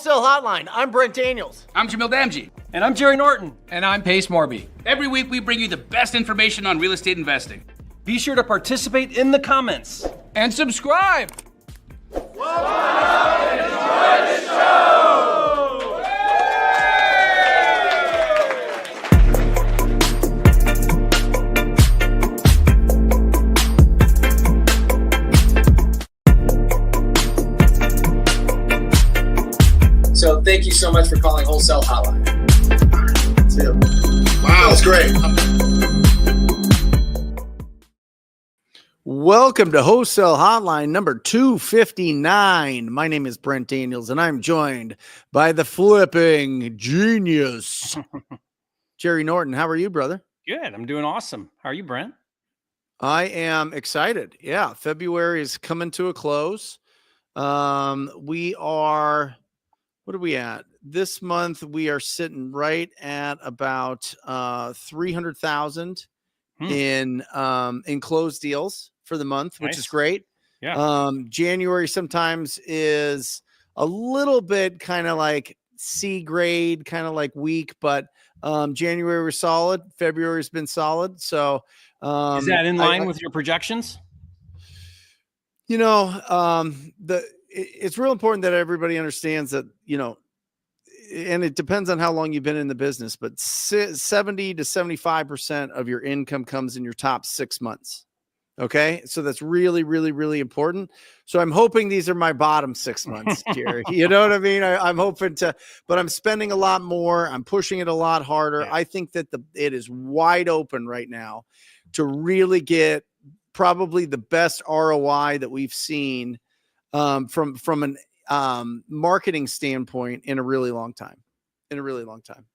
Wholesale Hotline. I'm Brent Daniels. I'm Jamil Damji. And I'm Jerry Norton. And I'm Morby. Every week we bring you the best information on real estate investing. Be sure to participate in the comments. And subscribe. Enjoy the show! So thank you so much for calling Wholesale Hotline. That's it. Wow, that's great. Welcome to Wholesale Hotline number 259. My name is Brent Daniels, and I'm joined by the flipping genius, Jerry Norton. How are you, brother? Good. I'm doing awesome. How are you, Brent? I am excited. Yeah, February is coming to a close. We are... What are we at? This month, we are sitting right at about 300,000 in closed deals for the month, which is great. Yeah. January sometimes is a little bit kind of like C grade, kind of like weak, but January was solid. February has been solid. So is that in line with your projections? You know, it's real important that everybody understands that, you know, and it depends on how long you've been in the business, but 70 to 75% of your income comes in your top 6 months. Okay. So that's really, really, really important. So I'm hoping these are my bottom 6 months, Jerry. You know what I mean? I'm hoping to, but I'm spending a lot more. I'm pushing it a lot harder. Yeah. I think that it is wide open right now to really get probably the best ROI that we've seen from an marketing standpoint in a really long time.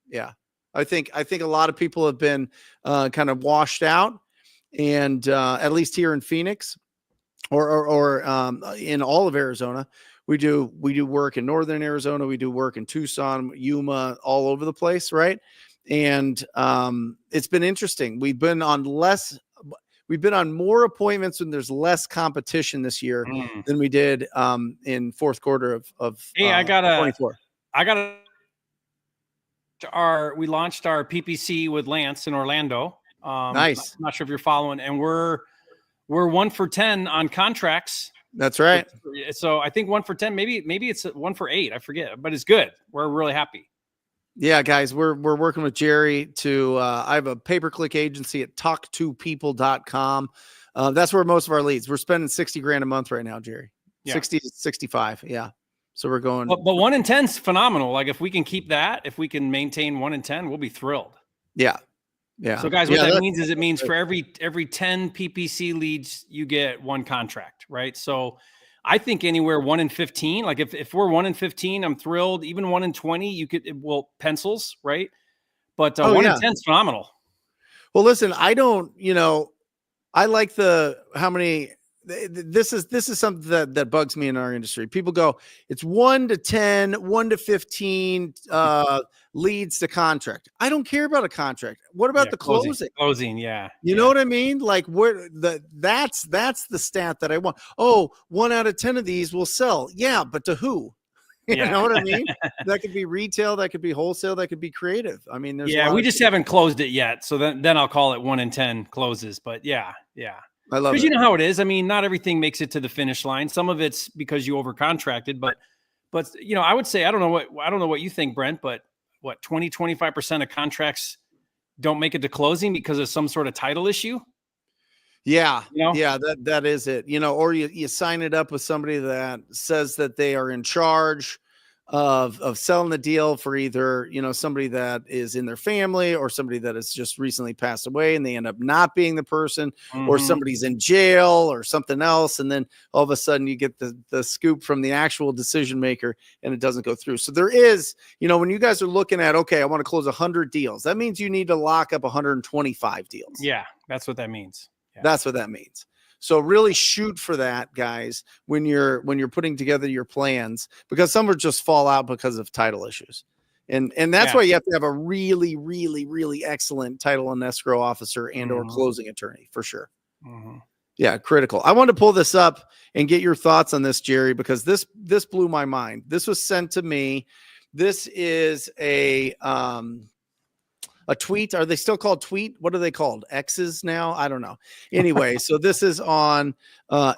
Yeah. I think a lot of people have been kind of washed out, and at least here in Phoenix or in all of Arizona, we do work in Northern Arizona. We do work in Tucson, Yuma, all over the place. Right. And it's been interesting. We've been on more appointments when there's less competition this year than we did in fourth quarter of hey, 24. We launched our PPC with Lance in Orlando. Nice. I'm not sure if you're following, and we're 1 for 10 on contracts. That's right. So I think 1 for 10, maybe it's 1 for 8. I forget, but it's good. We're really happy. Yeah, guys, we're working with Jerry to, I have a pay-per-click agency at talktopeople.com. That's where most of our leads, we're spending 60 grand a month right now, Jerry. Yeah. 60 to 65. Yeah. So we're going, but 1 in 10 is phenomenal. Like if we can keep that, if we can maintain 1 in 10, we'll be thrilled. Yeah. Yeah. So guys, what that means is it means for every 10 PPC leads, you get 1 contract, right? So I think anywhere 1 in 15, like if we're 1 in 15, I'm thrilled. Even 1 in 20, pencils, right? But 1 in 10 is phenomenal. Well, listen, I like how many, this is something that bugs me in our industry. People go, it's 1 to 10, 1 to 15 leads to contract. I don't care about a contract. What about the closing? Closing, yeah. You know what I mean? Like that's the stat that I want. Oh, 1 out of 10 of these will sell. Yeah, but to who? You know what I mean? That could be retail, that could be wholesale, that could be creative. I mean, we just haven't closed it yet. So then I'll call it 1 in 10 closes. But yeah. I love it. Because you know how it is. I mean, not everything makes it to the finish line. Some of it's because you overcontracted, but you know, I would say, I don't know what you think, Brent, but 20-25% of contracts don't make it to closing because of some sort of title issue. Yeah. You know? Yeah, that is it. You know, or you sign it up with somebody that says that they are in charge of selling the deal for either, you know, somebody that is in their family or somebody that has just recently passed away and they end up not being the person, or somebody's in jail or something else. And then all of a sudden you get the scoop from the actual decision maker and it doesn't go through. So there is, you know, when you guys are looking at, okay, I want to close 100 deals, that means you need to lock up 125 deals. Yeah, that's what that means. Yeah. That's what that means. So really shoot for that, guys, when you're putting together your plans, because some will just fall out because of title issues. And that's why you have to have a really, really, really excellent title and escrow officer and or closing attorney for sure. Yeah, critical. I want to pull this up and get your thoughts on this, Jerry, because this blew my mind. This was sent to me. This is a tweet. Are they still called tweet? What are they called? X's now? I don't know. Anyway, so this is on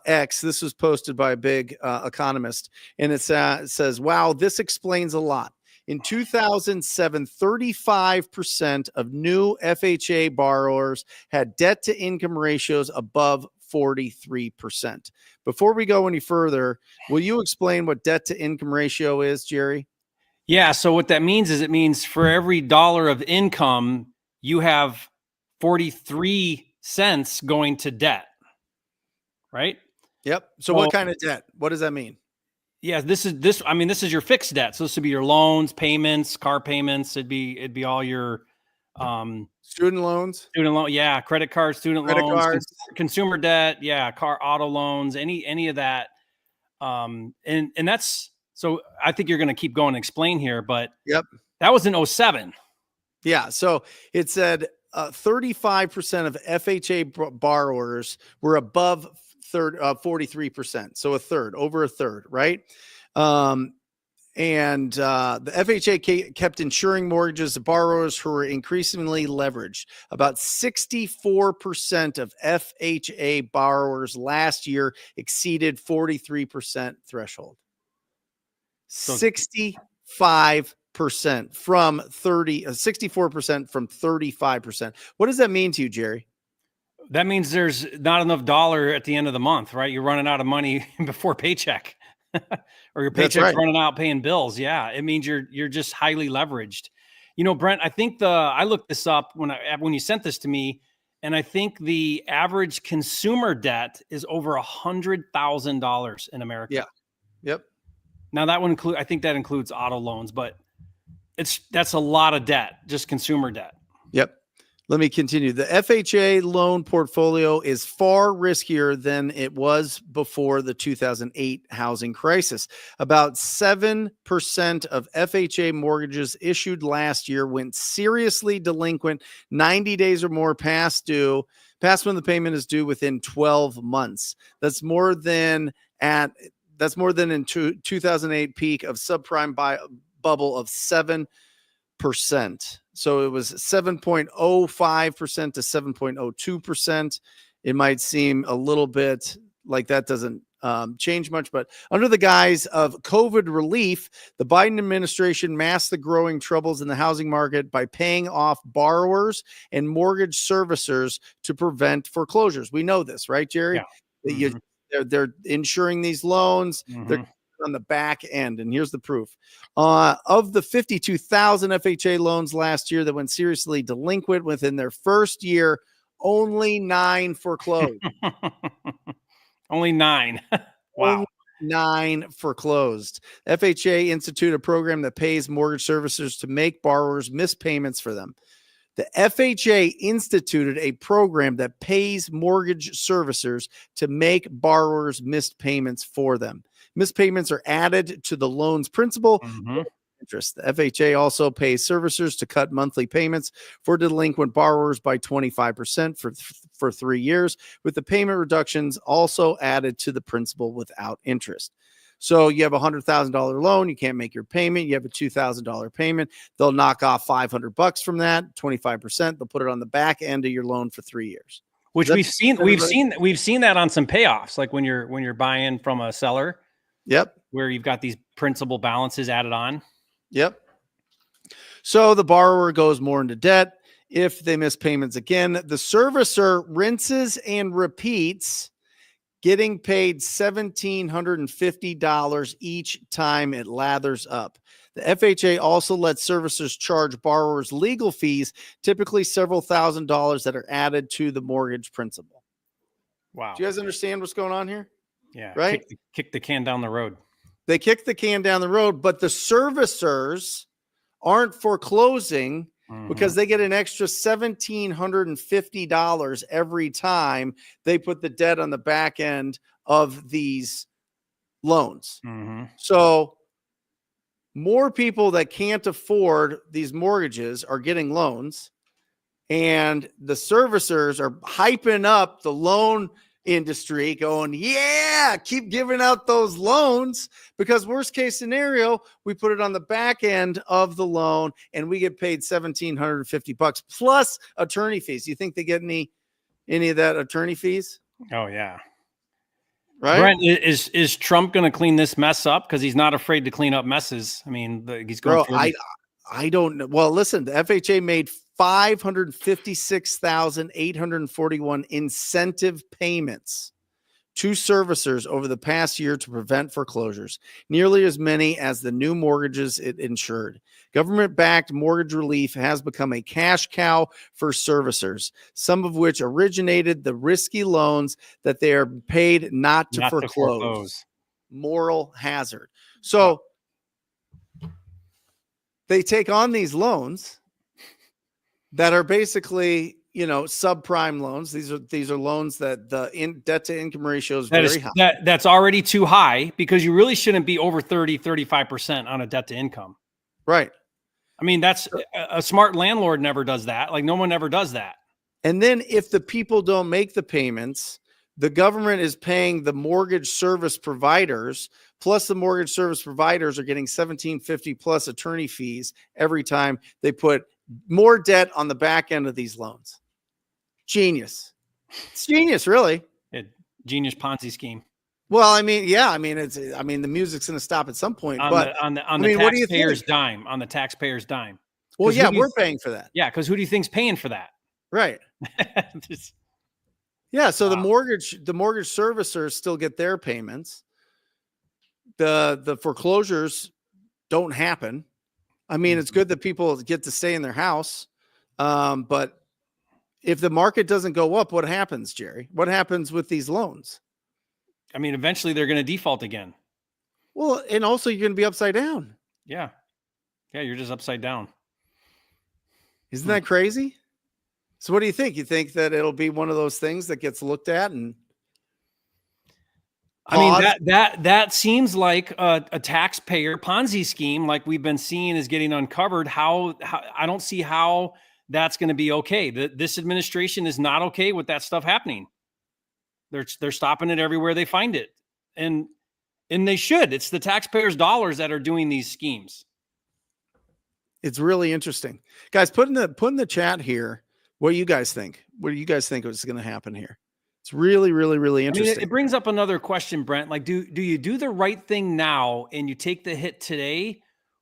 X. This was posted by a big economist, and it says, "Wow, this explains a lot." In 2007, 35% of new FHA borrowers had debt to income ratios above 43%. Before we go any further, will you explain what debt to income ratio is, Jerry? Yeah. So what that means is it means for every dollar of income, you have 43 cents going to debt, right? Yep. So what kind of debt? What does that mean? Yeah, this is your fixed debt. So this would be your loans, payments, car payments. It'd be all your student loans, yeah, credit cards, credit loans, cards, consumer debt, yeah, car, auto loans, any of that. And that's, so I think you're going to keep going and explain here, but yep, that was in 2007. Yeah, so it said 35% of FHA borrowers were above 43%. So over a third, right? And the FHA kept insuring mortgages to borrowers who were increasingly leveraged. About 64% of FHA borrowers last year exceeded 43% threshold. 65% from 64% from 35%. What does that mean to you, Jerry? That means there's not enough dollar at the end of the month, right? You're running out of money before paycheck. Or your paycheck's running out paying bills. Yeah. It means you're just highly leveraged. You know, Brent, I think I looked this up when you sent this to me, and I think the average consumer debt is over $100,000 in America. Yeah. Yep. Now that would include, I think that includes auto loans, but that's a lot of debt, just consumer debt. Yep. Let me continue. The FHA loan portfolio is far riskier than it was before the 2008 housing crisis. About 7% of FHA mortgages issued last year went seriously delinquent 90 days or more past when the payment is due within 12 months. That's more than in 2008 peak of subprime bubble of 7%. So it was 7.05% to 7.02%. It might seem a little bit like that doesn't change much, but under the guise of COVID relief, the Biden administration masked the growing troubles in the housing market by paying off borrowers and mortgage servicers to prevent foreclosures. We know this, right, Jerry? Yeah. They're insuring these loans. Mm-hmm. They're on the back end. And here's the proof. Of the 52,000 FHA loans last year that went seriously delinquent within their first year, only 9 foreclosed. Only 9. Wow. Only 9 foreclosed. FHA instituted a program that pays mortgage servicers to make borrowers miss payments for them. The FHA instituted a program that pays mortgage servicers to make borrowers miss payments for them. Missed payments are added to the loan's principal interest. The FHA also pays servicers to cut monthly payments for delinquent borrowers by 25% for 3 years, with the payment reductions also added to the principal without interest. So you have a $100,000 loan, you can't make your payment, you have a $2,000 payment, they'll knock off $500 from that, 25%, they'll put it on the back end of your loan for 3 years. Which we've seen that on some payoffs, like when you're buying from a seller. Yep. Where you've got these principal balances added on. Yep. So the borrower goes more into debt. If they miss payments again, the servicer rinses and repeats, getting paid $1,750 each time it lathers up. The FHA also lets servicers charge borrowers legal fees, typically several $1,000s that are added to the mortgage principal. Wow. Do you guys understand what's going on here? Yeah. Right. Kick the can down the road. They kick the can down the road, but the servicers aren't foreclosing because they get an extra $1,750 every time they put the debt on the back end of these loans. So more people that can't afford these mortgages are getting loans, and the servicers are hyping up the loan industry going, yeah, keep giving out those loans, because worst case scenario, we put it on the back end of the loan and we get paid $1,750 plus attorney fees. You think they get any of that attorney fees? Oh yeah. Right. Brent, is Trump going to clean this mess up? Because he's not afraid to clean up messes. I mean, he's going. Bro, I don't know. Well, listen, the FHA made 556,841 incentive payments to servicers over the past year to prevent foreclosures, nearly as many as the new mortgages it insured. Government-backed mortgage relief has become a cash cow for servicers, some of which originated the risky loans that they are paid not to foreclose. Moral hazard. So they take on these loans that are basically, subprime loans. These are loans that the debt to income ratio is very high. That's already too high, because you really shouldn't be over 35% on a debt to income. Right. I mean, that's a smart landlord never does that. Like, no one ever does that. And then if the people don't make the payments, the government is paying the mortgage service providers, plus the mortgage service providers are getting $1,750 plus attorney fees every time they put more debt on the back end of these loans. Genius. It's genius, really. Genius Ponzi scheme. Well, I mean, the music's going to stop at some point, on but the taxpayer's dime, on the taxpayer's dime. Well, yeah, we're paying for that. Yeah. Because who do you think's paying for that? Right. Yeah. So the mortgage servicers still get their payments. The foreclosures don't happen. I mean, it's good that people get to stay in their house. But if the market doesn't go up, what happens, Jerry? What happens with these loans? I mean, eventually they're going to default again. Well, and also you're going to be upside down. Yeah. Yeah. You're just upside down. Isn't that crazy? So what do you think? You think that it'll be one of those things that gets looked at and I mean, that seems like a taxpayer Ponzi scheme, like we've been seeing, is getting uncovered. How I don't see how that's going to be okay. This administration is not okay with that stuff happening. They're stopping it everywhere they find it, and they should. It's the taxpayers' dollars that are doing these schemes. It's really interesting, guys. Put in the chat here what you guys think. What do you guys think is going to happen here? It's really, really, really interesting. I mean, it brings up another question, Brent. Like, do you do the right thing now and you take the hit today,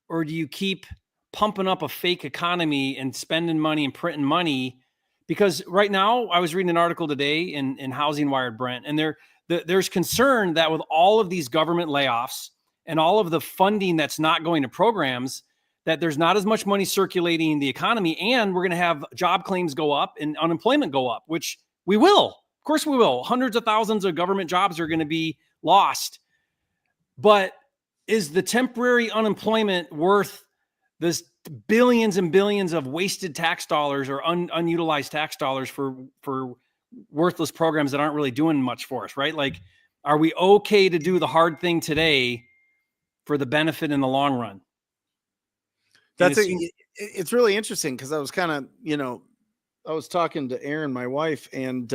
or do you keep pumping up a fake economy and spending money and printing money? Because right now, I was reading an article today in Housing Wired, Brent, and there's concern that with all of these government layoffs and all of the funding that's not going to programs, that there's not as much money circulating in the economy, and we're going to have job claims go up and unemployment go up, which we will. Of course we will. Hundreds of thousands of government jobs are going to be lost. But is the temporary unemployment worth this billions and billions of wasted tax dollars or unutilized tax dollars for worthless programs that aren't really doing much for us, right? Like, are we okay to do the hard thing today for the benefit in the long run? It's really interesting, because I was kind of, I was talking to Erin, my wife, and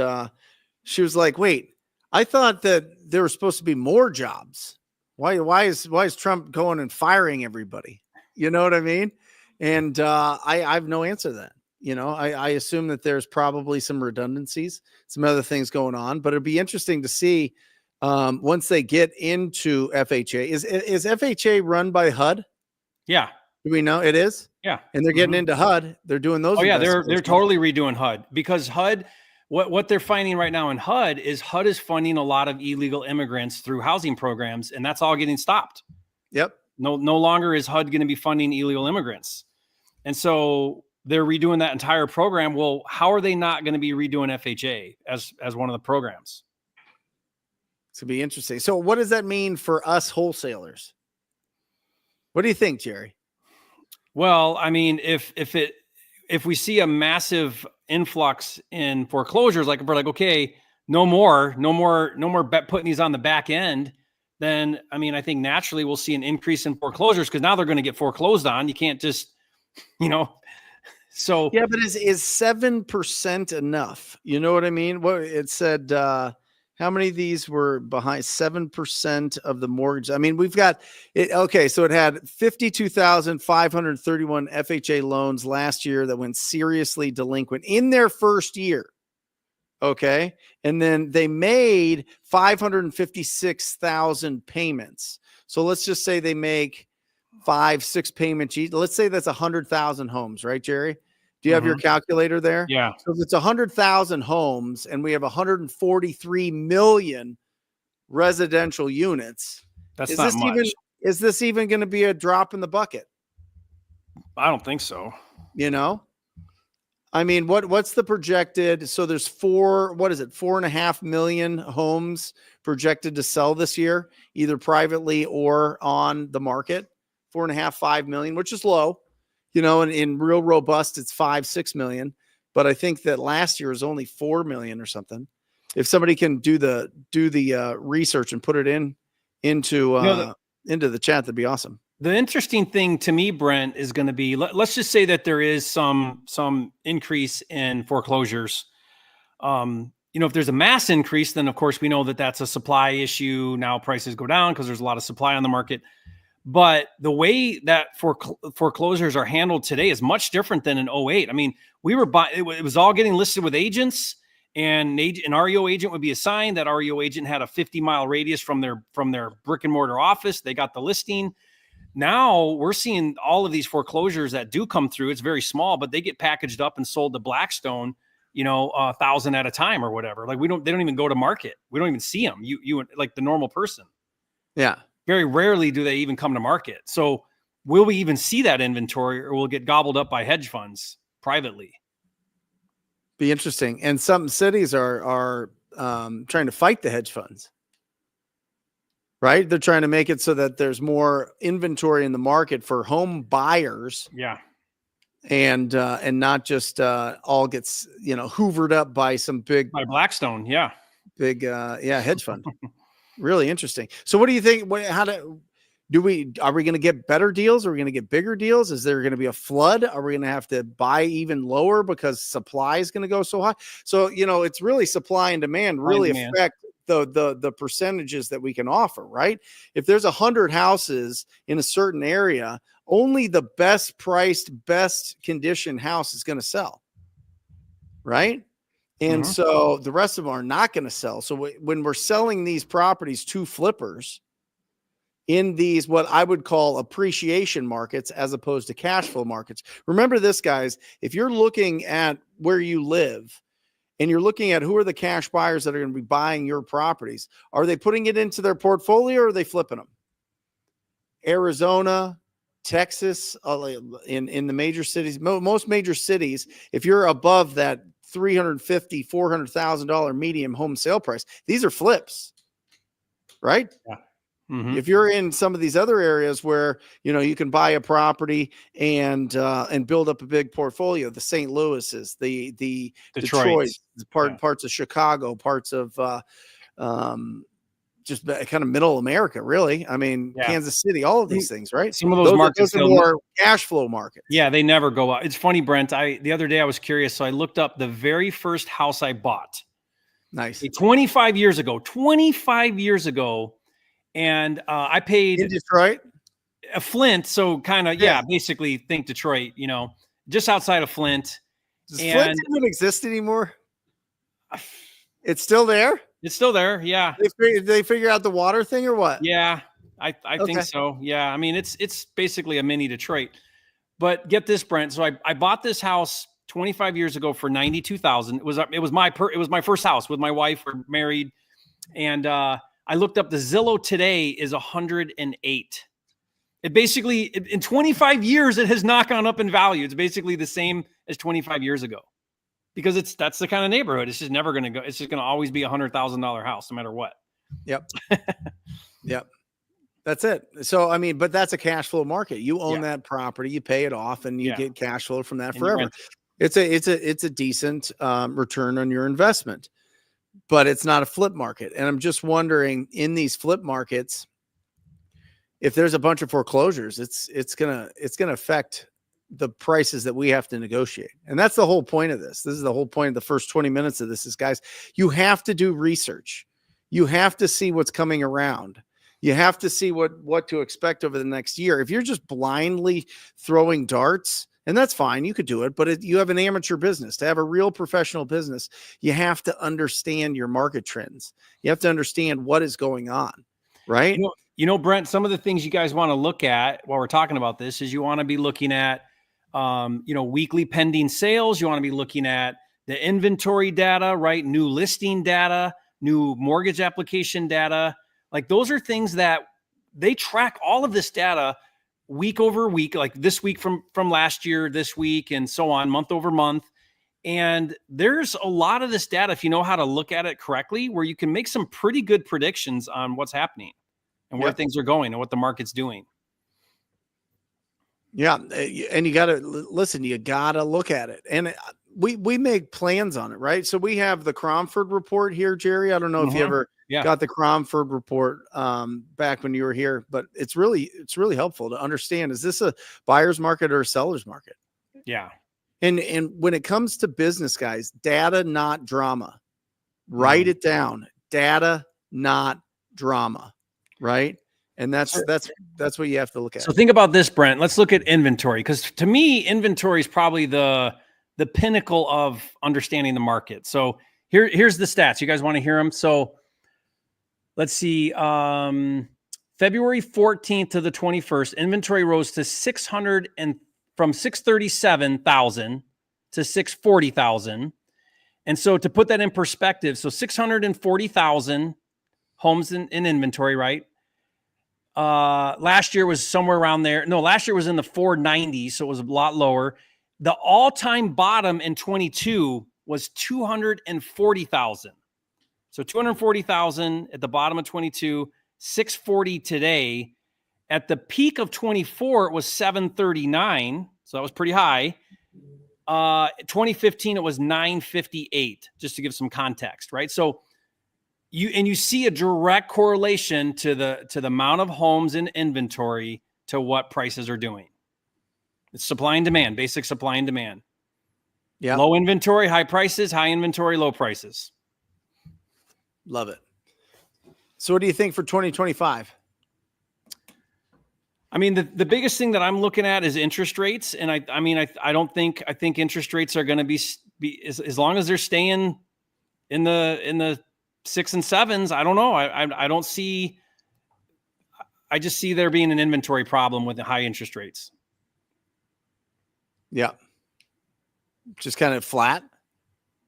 she was like, wait, I thought that there were supposed to be more jobs. Why is Trump going and firing everybody? You know what I mean? And I have no answer to that. I assume that there's probably some redundancies, some other things going on, but it'd be interesting to see once they get into FHA. Is FHA run by HUD? Yeah. Do we know it is? Yeah. And they're getting into HUD. They're doing those. Oh yeah, they're totally redoing HUD, because HUD, what they're finding right now in HUD is funding a lot of illegal immigrants through housing programs, and that's all getting stopped. Yep. No longer is HUD going to be funding illegal immigrants. And so they're redoing that entire program. Well, how are they not going to be redoing FHA as one of the programs? It's going to be interesting. So what does that mean for us wholesalers? What do you think, Jerry? Well, I mean, if we see a massive influx in foreclosures, like if we're like, okay, no more putting these on the back end, then I mean, I think naturally we'll see an increase in foreclosures, because now they're going to get foreclosed on. You can't just, so yeah, but is 7% enough? You know what I mean? What it said, How many of these were behind 7% of the mortgage? I mean, we've got it. Okay. So it had 52,531 FHA loans last year that went seriously delinquent in their first year. Okay. And then they made 556,000 payments. So let's just say they make 5-6 payments each. Let's say that's 100,000 homes, right, Jerry? Do you have your calculator there? Yeah. So if it's 100,000 homes and we have 143 million residential units, That's not much. Is this even going to be a drop in the bucket? I don't think so. You know, I mean, what's the projected? So there's 4.5 million homes projected to sell this year, either privately or on the market. 4.5 million, which is low. You know, and in real robust, it's 5-6 million. But I think that last year was only 4 million or something. If somebody can do the research and put it into the chat, that'd be awesome. The interesting thing to me, Brent, is going to be, let's just say that there is some increase in foreclosures. If there's a mass increase, then of course we know that that's a supply issue. Now prices go down because there's a lot of supply on the market. But the way that foreclosures are handled today is much different than in 2008. I mean, we were it was all getting listed with agents, and an REO agent would be assigned. That REO agent had a 50-mile radius from their brick and mortar office. They got the listing. Now we're seeing all of these foreclosures that do come through. It's very small, but they get packaged up and sold to Blackstone, 1,000 at a time or whatever. Like they don't even go to market. We don't even see them. You like the normal person. Yeah. Very rarely do they even come to market. So will we even see that inventory, or will it get gobbled up by hedge funds privately? Be interesting. And some cities are trying to fight the hedge funds, right? They're trying to make it so that there's more inventory in the market for home buyers. Yeah. And not just all gets, hoovered up by some by Blackstone. Yeah. Big, hedge fund. Really interesting. So what do you think? Are we going to get better deals? Are we going to get bigger deals? Is there going to be a flood? Are we going to have to buy even lower because supply is going to go so high? So, it's really supply and demand affect the percentages that we can offer, right? If there's 100 houses in a certain area, only the best priced, best conditioned house is going to sell, right? And so the rest of them are not going to sell. So when we're selling these properties to flippers in these, what I would call appreciation markets, as opposed to cash flow markets, remember this, guys, if you're looking at where you live and you're looking at who are the cash buyers that are going to be buying your properties, are they putting it into their portfolio or are they flipping them? Arizona, Texas, in the major cities, most major cities, if you're above that $350,000, $400,000 medium home sale price, these are flips, right? Yeah. Mm-hmm. If you're in some of these other areas where you can buy a property and build up a big portfolio, the St. Louis's, the Detroit, parts of Chicago, parts of just kind of middle America, really. I mean, Kansas City, all of these things, right? Some of those markets are more cash flow markets. Yeah, they never go up. It's funny, Brent. The other day I was curious, so I looked up the very first house I bought. Nice. 25 years ago. And I paid in Detroit, a Flint. So kind of, basically think Detroit, just outside of Flint. Does Flint even exist anymore? It's still there. It's still there. Yeah. Did they figure out the water thing or what? Yeah, I think so. Yeah. I mean, it's basically a mini Detroit, but get this, Brent. So I bought this house 25 years ago for $92,000. It was my first house with my wife. We're married. And, I looked up the Zillow today is 108. It basically, in 25 years, it has not gone up in value. It's basically the same as 25 years ago. Because that's the kind of neighborhood. It's just never going to go. It's just going to always be $100,000 house, no matter what. Yep. Yep. That's it. So, I mean, but that's a cash flow market. You own that property, you pay it off, and you get cash flow from that forever. It's a decent return on your investment, but it's not a flip market. And I'm just wondering, in these flip markets, if there's a bunch of foreclosures, it's gonna affect the prices that we have to negotiate. And that's the whole point of this. This is the whole point of the first 20 minutes of this is, guys, you have to do research. You have to see what's coming around. You have to see what to expect over the next year. If you're just blindly throwing darts, and that's fine, you could do it, but you have an amateur business. To have a real professional business, you have to understand your market trends. You have to understand what is going on, right? Brent, some of the things you guys want to look at while we're talking about this is you want to be looking at, weekly pending sales. You want to be looking at the inventory data, right? New listing data, new mortgage application data. Like those are things that they track all of this data week over week, like this week from last year, this week, and so on, month over month. And there's a lot of this data, if you know how to look at it correctly, where you can make some pretty good predictions on what's happening and where things are going and what the market's doing. Yeah. And you got to listen, you got to look at it. And we make plans on it, right? So we have the Cromford report here, Jerry. I don't know if you ever got the Cromford report back when you were here, but it's really helpful to understand, is this a buyer's market or a seller's market? Yeah. And when it comes to business, guys, data, not drama. Write it down. Data, not drama. Right. And that's what you have to look at. So think about this, Brent. Let's look at inventory, because to me, inventory is probably the pinnacle of understanding the market. So here's the stats. You guys want to hear them? So let's see. February 14th to the 21st, inventory rose to from 637,000 to 640,000. And so to put that in perspective, so 640,000 homes in inventory, right? Last year was somewhere around there. No, last year was in the 490s, so it was a lot lower. The all-time bottom in 22 was 240,000. So 240,000 at the bottom of 22, 640 today. At the peak of 24, it was 739. So that was pretty high. 2015, it was 958, just to give some context, right? So you see a direct correlation to the amount of homes in inventory to what prices are doing. It's supply and demand, basic supply and demand. Yeah. Low inventory, high prices, high inventory, low prices. Love it. So what do you think for 2025? I mean, the biggest thing that I'm looking at is interest rates. And I think interest rates are going to be as long as they're staying in the 6 and 7s. I don't know. I don't see, I just see there being an inventory problem with the high interest rates. Yeah. Just kind of flat.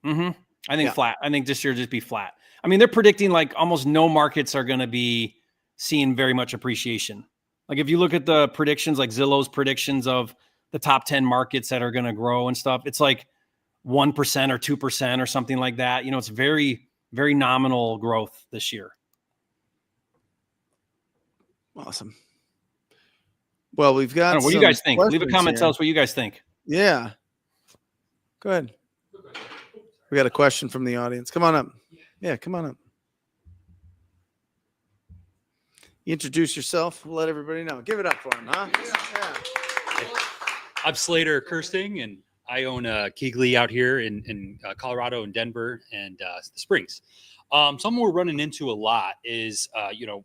I think flat. I think this year just be flat. I mean, they're predicting like almost no markets are going to be seeing very much appreciation. Like if you look at the predictions, like Zillow's predictions of the top 10 markets that are going to grow and stuff, it's like 1% or 2% or something like that. You know, it's very, very nominal growth this year. Awesome. Well, we've got. What do you guys think? Leave a comment. Tell us what you guys think. Yeah. Go ahead. We got a question from the audience. Come on up. Yeah, come on up. You introduce yourself. We'll let everybody know. Give it up for him, huh? Yeah. I'm Slater Kirsting, and I own Keegley out here in Colorado and Denver and the Springs. Something we're running into a lot is,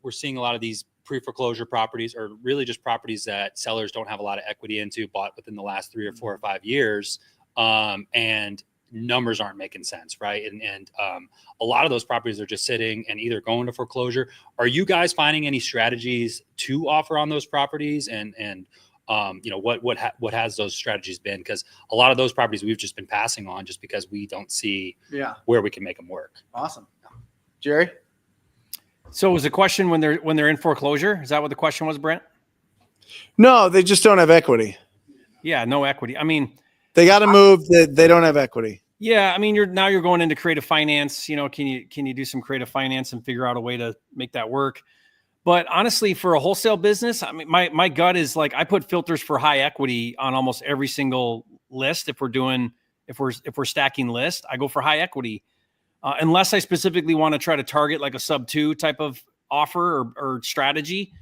we're seeing a lot of these pre-foreclosure properties, or really just properties that sellers don't have a lot of equity into, bought within the last 3 or 4 or 5 years, and numbers aren't making sense, right? And a lot of those properties are just sitting and either going to foreclosure. Are you guys finding any strategies to offer on those properties? And what has those strategies been? Because a lot of those properties we've just been passing on just because we don't see where we can make them work. Awesome. Jerry? So was the question when they're in foreclosure? Is that what the question was, Brent? No, they just don't have equity. Yeah, no equity. I mean, they got to move. They don't have equity. Yeah, I mean, you're going into creative finance. You know, can you do some creative finance and figure out a way to make that work? But honestly, for a wholesale business, I mean, my gut is like I put filters for high equity on almost every single list. If we're stacking list, I go for high equity, unless I specifically want to try to target like a sub-2 type of offer or strategy.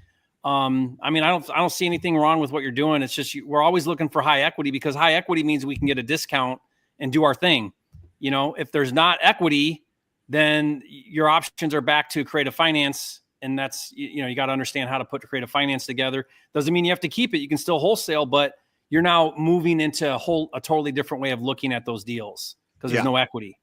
I mean, I don't see anything wrong with what you're doing. It's just we're always looking for high equity because high equity means we can get a discount and do our thing. You know, if there's not equity, then your options are back to creative finance. And that's, you got to understand how to put creative finance together. Doesn't mean you have to keep it. You can still wholesale, but you're now moving into a totally different way of looking at those deals because there's no equity.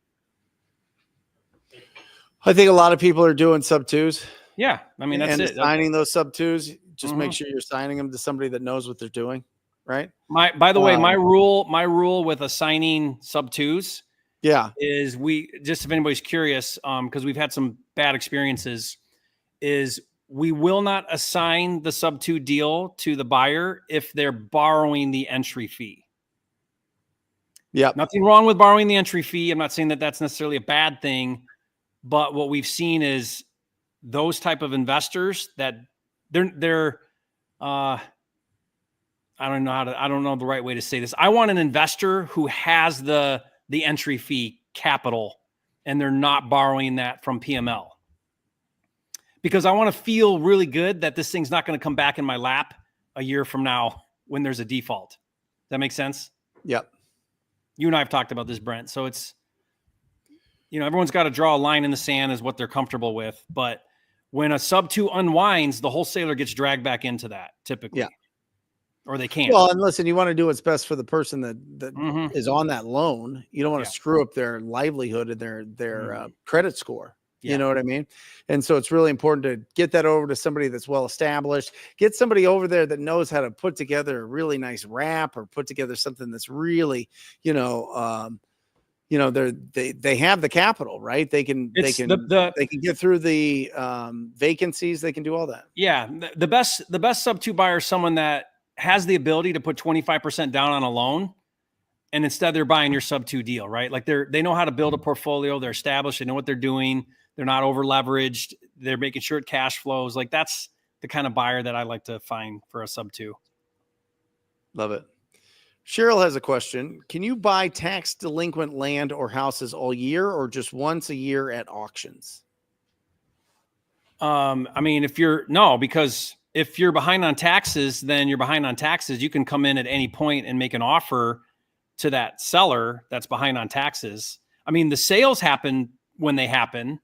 I think a lot of people are doing sub twos. Yeah. I mean, that's it. Signing those sub twos, just make sure you're signing them to somebody that knows what they're doing. Right. By the way, my rule with assigning sub twos is if anybody's curious, because we've had some bad experiences, is we will not assign the sub two deal to the buyer if they're borrowing the entry fee. Yeah. Nothing wrong with borrowing the entry fee. I'm not saying that that's necessarily a bad thing, but what we've seen is those type of investors that they're I don't know the right way to say this. I want an investor who has the entry fee capital and they're not borrowing that from PML. Because I want to feel really good that this thing's not going to come back in my lap a year from now when there's a default. Does that make sense? Yep. You and I have talked about this, Brent. So it's, everyone's got to draw a line in the sand as what they're comfortable with. But when a sub two unwinds, the wholesaler gets dragged back into that typically. Yeah. Or they can't. Well, and listen, you want to do what's best for the person that is on that loan. You don't want to screw up their livelihood and their credit score. Yeah. You know what I mean? And so it's really important to get that over to somebody that's well established. Get somebody over there that knows how to put together a really nice wrap or put together something that's really, they have the capital, right? They can get through the vacancies. They can do all that. Yeah. The best sub two buyer is someone that has the ability to put 25% down on a loan. And instead they're buying your sub two deal, right? Like they know how to build a portfolio. They're established. They know what they're doing. They're not over leveraged. They're making sure it cash flows. Like that's the kind of buyer that I like to find for a sub two. Love it. Cheryl has a question. Can you buy tax delinquent land or houses all year or just once a year at auctions? I mean, because if you're behind on taxes, then you're behind on taxes. You can come in at any point and make an offer to that seller that's behind on taxes. I mean, the sales happen when they happen.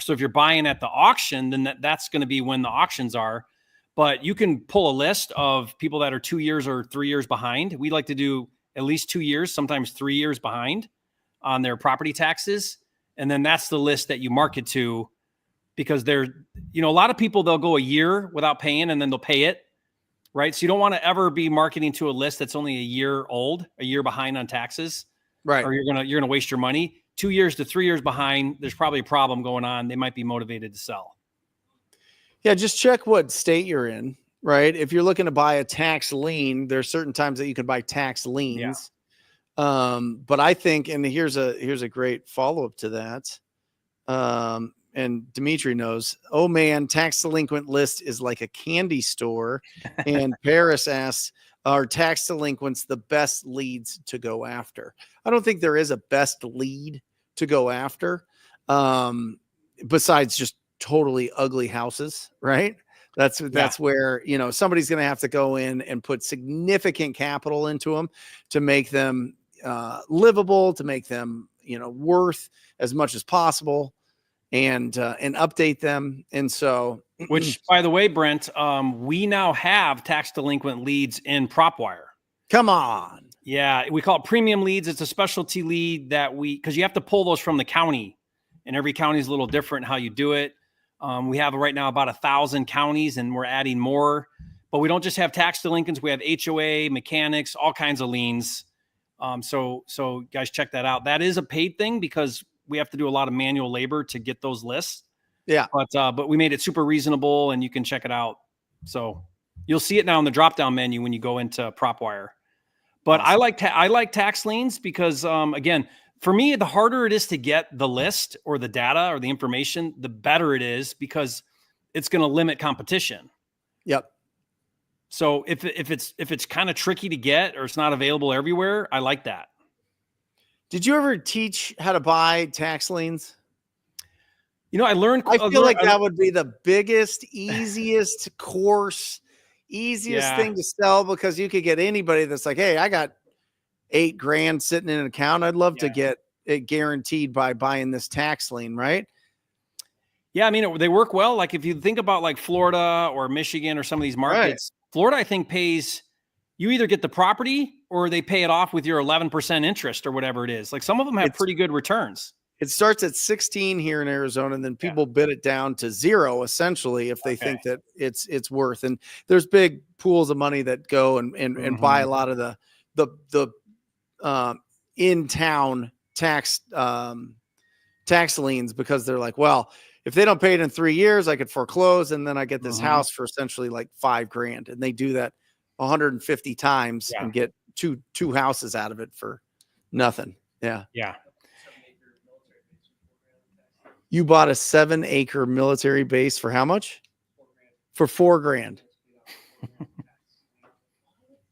So if you're buying at the auction, then that's going to be when the auctions are. But you can pull a list of people that are 2 years or 3 years behind. We like to do at least 2 years, sometimes 3 years behind on their property taxes. And then that's the list that you market to, because a lot of people, they'll go a year without paying and then they'll pay it. Right. So you don't want to ever be marketing to a list that's only a year old, a year behind on taxes. Right. Or you're going to waste your money. 2 years to 3 years behind, there's probably a problem going on. They might be motivated to sell. Yeah, just check what state you're in, right? If you're looking to buy a tax lien, there's certain times that you can buy tax liens. Yeah. But I think, and here's a great follow-up to that. And Dimitri knows, oh man, tax delinquent list is like a candy store. And Paris asks, are tax delinquents the best leads to go after? I don't think there is a best lead to go after, besides just totally ugly houses, right? That's where, somebody's going to have to go in and put significant capital into them to make them livable, to make them, worth as much as possible, and update them. And so, which, by the way, Brent, we now have tax delinquent leads in PropWire. Come on. Yeah. We call it premium leads. It's a specialty lead because you have to pull those from the county, and every county is a little different how you do it. We have right now about 1,000 counties, and we're adding more, but we don't just have tax delinquents. We have HOA, mechanics, all kinds of liens. So guys, check that out. That is a paid thing because we have to do a lot of manual labor to get those lists. Yeah. But we made it super reasonable, and you can check it out. So you'll see it now in the drop-down menu when you go into PropWire. But awesome. I like tax liens because, again, for me, the harder it is to get the list or the data or the information, the better it is, because it's going to limit competition. Yep. So if it's kind of tricky to get or it's not available everywhere, I like that. Did you ever teach how to buy tax liens? I learned. I feel like that would be the biggest, easiest course, easiest thing to sell, because you could get anybody that's like, hey, I got $8,000 sitting in an account. I'd love to get it guaranteed by buying this tax lien, right? Yeah, I mean, they work well. Like if you think about like Florida or Michigan or some of these markets, Florida, I think pays, you either get the property or they pay it off with your 11% interest or whatever it is. Like some of them have pretty good returns. It starts at 16 here in Arizona, and then people bid it down to 0 essentially if they think that it's worth. And there's big pools of money that go and buy a lot of the in town tax liens, because they're like, well, if they don't pay it in 3 years, I could foreclose, and then I get this house for essentially like $5,000, and they do that 150 times and get two houses out of it for nothing. Yeah. You bought a 7-acre military base for how much? For $4,000.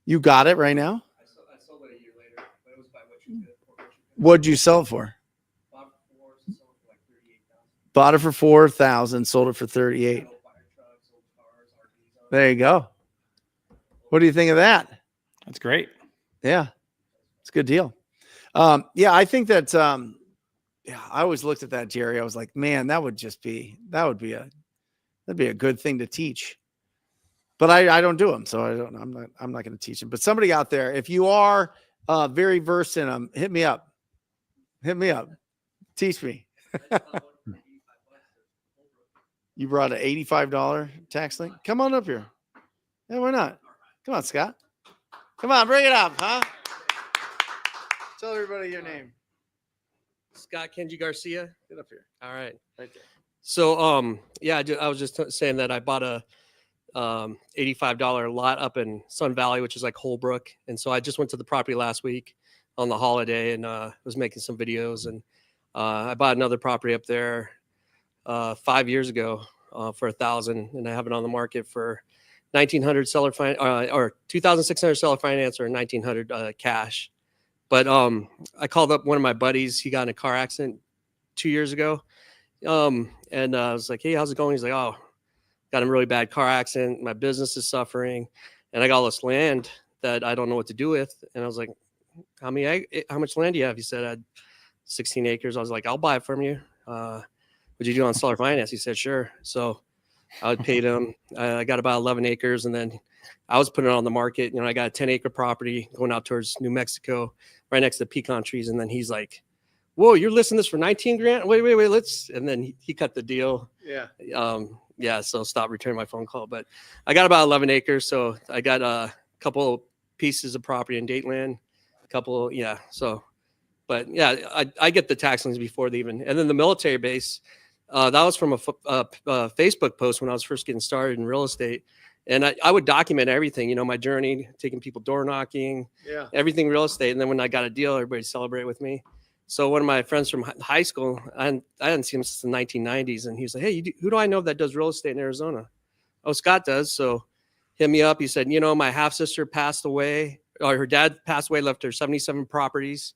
You got it right now? I sold it a year later, but it was by what you did. What'd you sell it for? Bought it for 4,000, sold it for 38. There you go. What do you think of that? That's great. Yeah, it's a good deal. Yeah, I think that. I always looked at that, Jerry. I was like, man, that'd be a good thing to teach. But I don't do them, so I'm not going to teach them. But somebody out there, if you are very versed in them, hit me up. Teach me. You brought an $85 tax link. Come on up here. Yeah, why not? Come on, Scott. Come on, bring it up, huh? Tell everybody your name. Scott Kenji Garcia. Get up here. All right. Right there. So, I was just saying that I bought a $85 lot up in Sun Valley, which is like Holbrook. And so I just went to the property last week on the holiday and was making some videos. And I bought another property up there 5 years ago for $1,000, and I have it on the market for $1,900 seller or $2,600 seller finance or $1,900 cash. But I called up one of my buddies. He got in a car accident 2 years ago. And I was like, hey, how's it going? He's like, oh, got in a really bad car accident. My business is suffering. And I got all this land that I don't know what to do with. And I was like, how much land do you have? He said, I had 16 acres. I was like, I'll buy it from you. What'd you do on seller finance? He said, sure. So I paid him. I got about 11 acres. And then I was putting it on the market. I got a 10-acre property going out towards New Mexico, right next to pecan trees. And then he's like, whoa, you're listing this for 19 grand? Wait, and then he cut the deal. Yeah. So stop returning my phone call. But I got about 11 acres. So I got a couple of pieces of property in Dateland, but I get the tax liens before they even, and then the military base, that was from a Facebook post when I was first getting started in real estate. And I would document everything, my journey, taking people door knocking, everything real estate. And then when I got a deal, everybody celebrated with me. So one of my friends from high school, I hadn't seen him since the 1990s. And he was like, hey, who do I know that does real estate in Arizona? Oh, Scott does. So hit me up. He said, my half sister passed away, or her dad passed away, left her 77 properties.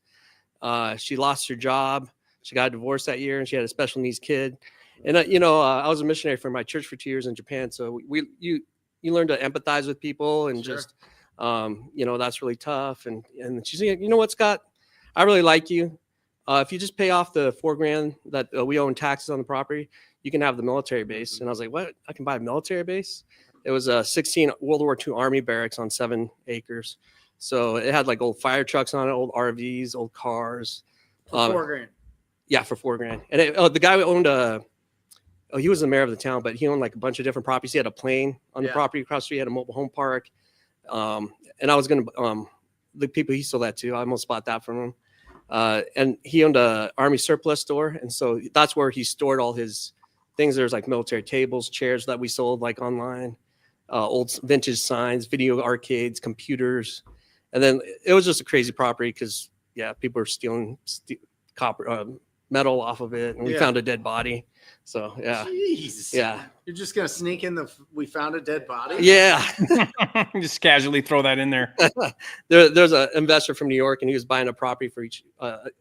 She lost her job. She got divorced that year and she had a special needs kid. And, I was a missionary for my church for 2 years in Japan. So you learn to empathize with people and just, that's really tough. And she's like, you know what, Scott, I really like you. If you just pay off the $4,000 that we owe in taxes on the property, you can have the military base. And I was like, what? I can buy a military base? It was a 16 World War II Army barracks on 7 acres. So it had like old fire trucks on it, old RVs, old cars. For $4,000. Yeah, for $4,000. And the guy who owned he was the mayor of the town, but he owned like a bunch of different properties. He had a plane on the property across the street, had a mobile home park. And I was going to, the people he sold that to, I almost bought that from him. And he owned a Army surplus store. And so that's where he stored all his things. There's like military tables, chairs that we sold like online, old vintage signs, video arcades, computers. And then it was just a crazy property because, people were stealing copper, metal off of it. And we found a dead body. So, Jeez. Yeah. You're just going to sneak in we found a dead body? Yeah. Just casually throw that in there. There's an investor from New York and he was buying a property for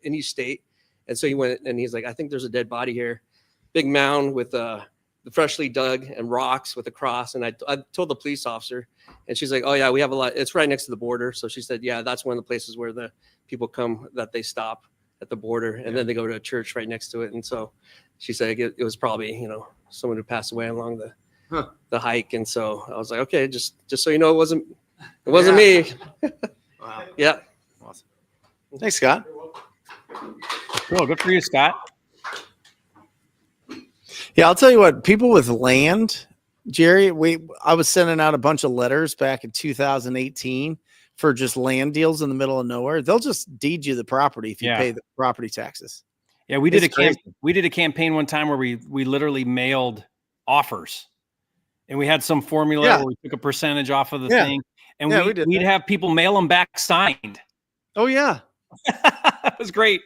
in each state. And so he went and he's like, I think there's a dead body here. Big mound with the freshly dug and rocks with a cross. And I told the police officer and she's like, oh yeah, we have a lot. It's right next to the border. So she said, yeah, that's one of the places where the people come that they stop at the border, and then they go to a church right next to it. And so she said it was probably, someone who passed away along the hike. And so I was like, okay, just so you know, it wasn't me. Wow. Yeah. Awesome. Thanks, Scott. Cool. Good for you, Scott. Yeah, I'll tell you what, people with land, Jerry, I was sending out a bunch of letters back in 2018 for just land deals in the middle of nowhere. They'll just deed you the property if you pay the property taxes. Yeah, we did It's a campaign one time where we literally mailed offers, and we had some formula where we took a percentage off of the thing, and we'd have people mail them back signed. Oh yeah. That was great.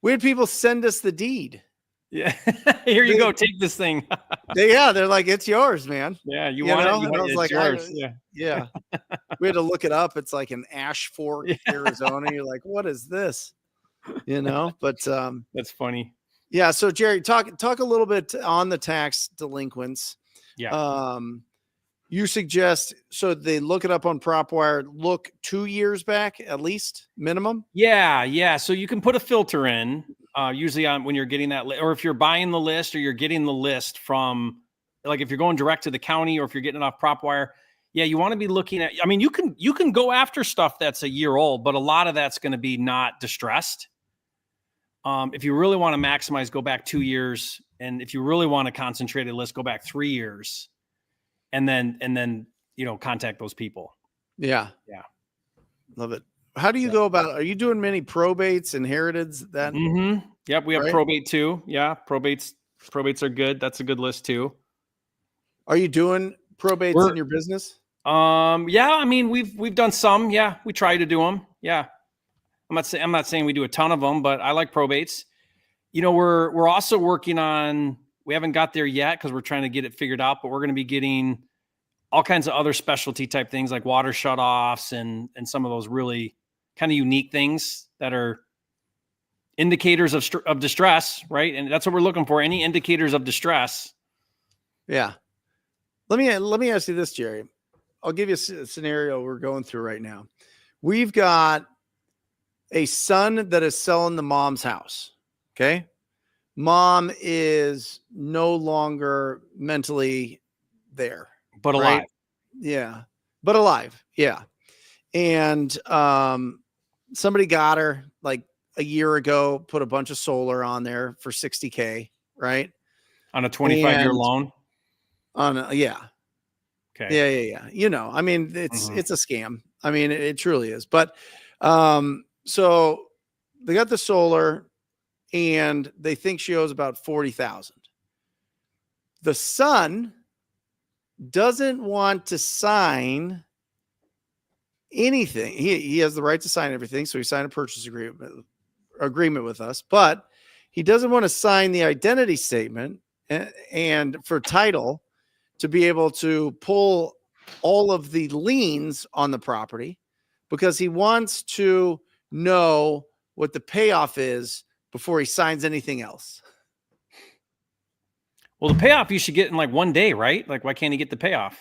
We had people send us the deed. Yeah. Here you go. Take this thing. They're like, it's yours, man. Yeah. You want it? And I was like, yours. Yeah. We had to look it up. It's like in Ash Fork, Arizona. You're like, what is this? But that's funny. Yeah. So Jerry, talk a little bit on the tax delinquents. Yeah. You suggest, so they look it up on PropWire, look 2 years back at least minimum. Yeah. So you can put a filter in, usually on when you're getting that, or if you're buying the list or you're getting the list from, like if you're going direct to the county or if you're getting it off PropWire, you want to be looking at, I mean, you can go after stuff that's a year old, but a lot of that's going to be not distressed. If you really want to maximize, go back 2 years. And if you really want to concentrate a list, go back 3 years. And then, contact those people. Yeah. Love it. How do you go about it? Are you doing many probates, inheriteds? Yep. We have probate too. Yeah. Probates are good. That's a good list too. Are you doing probates in your business? Yeah. I mean, we've done some. Yeah. We try to do them. Yeah. I'm not saying we do a ton of them, but I like probates. We're also working on, we haven't got there yet because we're trying to get it figured out, but we're going to be getting all kinds of other specialty type things like water shutoffs and some of those really kind of unique things that are indicators of distress, right? And that's what we're looking for. Any indicators of distress. Yeah. Let me ask you this, Jerry. I'll give you a scenario we're going through right now. We've got a son that is selling the mom's house. Okay. Mom is no longer mentally there, but alive. Right? Yeah. But alive. Yeah. And, somebody got her like a year ago, put a bunch of solar on there for $60K, right? On a 25-year loan. Yeah. Okay. Yeah. I mean, it's a scam. I mean, it truly is. But, so they got the solar and they think she owes about $40,000. The son doesn't want to sign anything. He has the right to sign everything. So he signed a purchase agreement with us, but he doesn't want to sign the identity statement and for title to be able to pull all of the liens on the property because he wants to know what the payoff is before he signs anything else. Well, the payoff you should get in like 1 day, right? Like, why can't he get the payoff?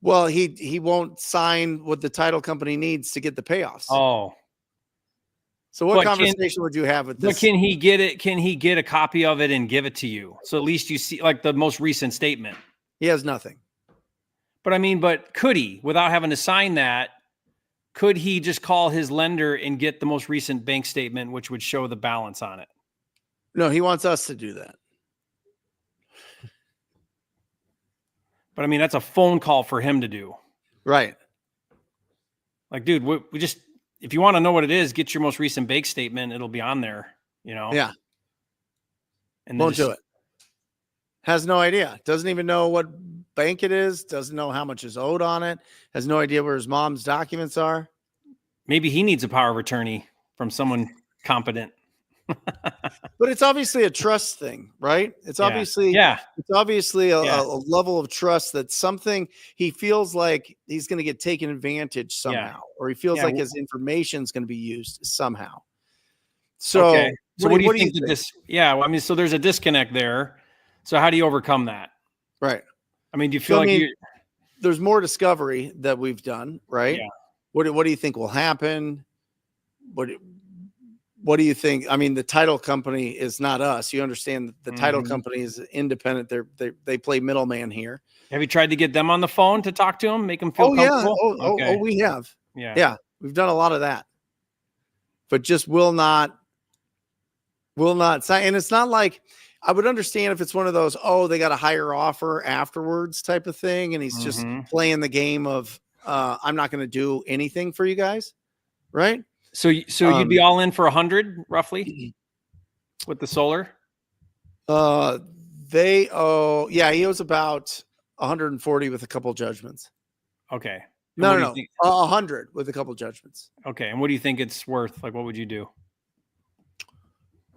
Well, he won't sign what the title company needs to get the payoffs. Oh. So what conversation would you have with this? But can he get it? Can he get a copy of it and give it to you? So at least you see like the most recent statement. He has nothing. But could he, without having to sign that, could he just call his lender and get the most recent bank statement, which would show the balance on it? No, he wants us to do that. But I mean, that's a phone call for him to do. Right. Like, dude, we just, if you want to know what it is, get your most recent bank statement. It'll be on there, Yeah. And won't do it. Has no idea. Doesn't even know what bank it is. Doesn't know how much is owed on it. Has no idea where his mom's documents are. Maybe he needs a power of attorney from someone competent. But it's obviously a trust thing, right? It's obviously, it's obviously a level of trust that something he feels like he's going to get taken advantage somehow, or he feels like his information is going to be used somehow. So, so what do you think? I mean, so there's a disconnect there. So how do you overcome that? Right. I mean, do you feel there's more discovery that we've done, right? Yeah. What do you think will happen? What what do you think? I mean, the title company is not us. You understand that the title company is independent. They play middleman here. Have you tried to get them on the phone to talk to them, make them feel comfortable? Yeah. We have. Yeah. We've done a lot of that, but just will not sign. And it's not like, I would understand if it's one of those, they got a higher offer afterwards type of thing. And he's just playing the game of, I'm not going to do anything for you guys. Right. So you'd be all in for 100 roughly with the solar? He owes about 140 with a couple judgments. Okay. No, 100 with a couple judgments. Okay. And what do you think it's worth? Like, what would you do?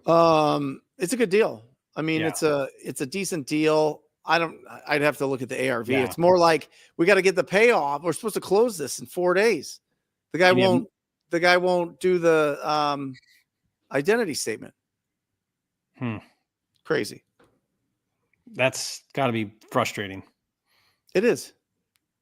It's a good deal. I mean, it's a decent deal. I'd have to look at the ARV. Yeah. It's more like we got to get the payoff. We're supposed to close this in 4 days. The guy won't do the identity statement. Crazy. That's got to be frustrating. It is.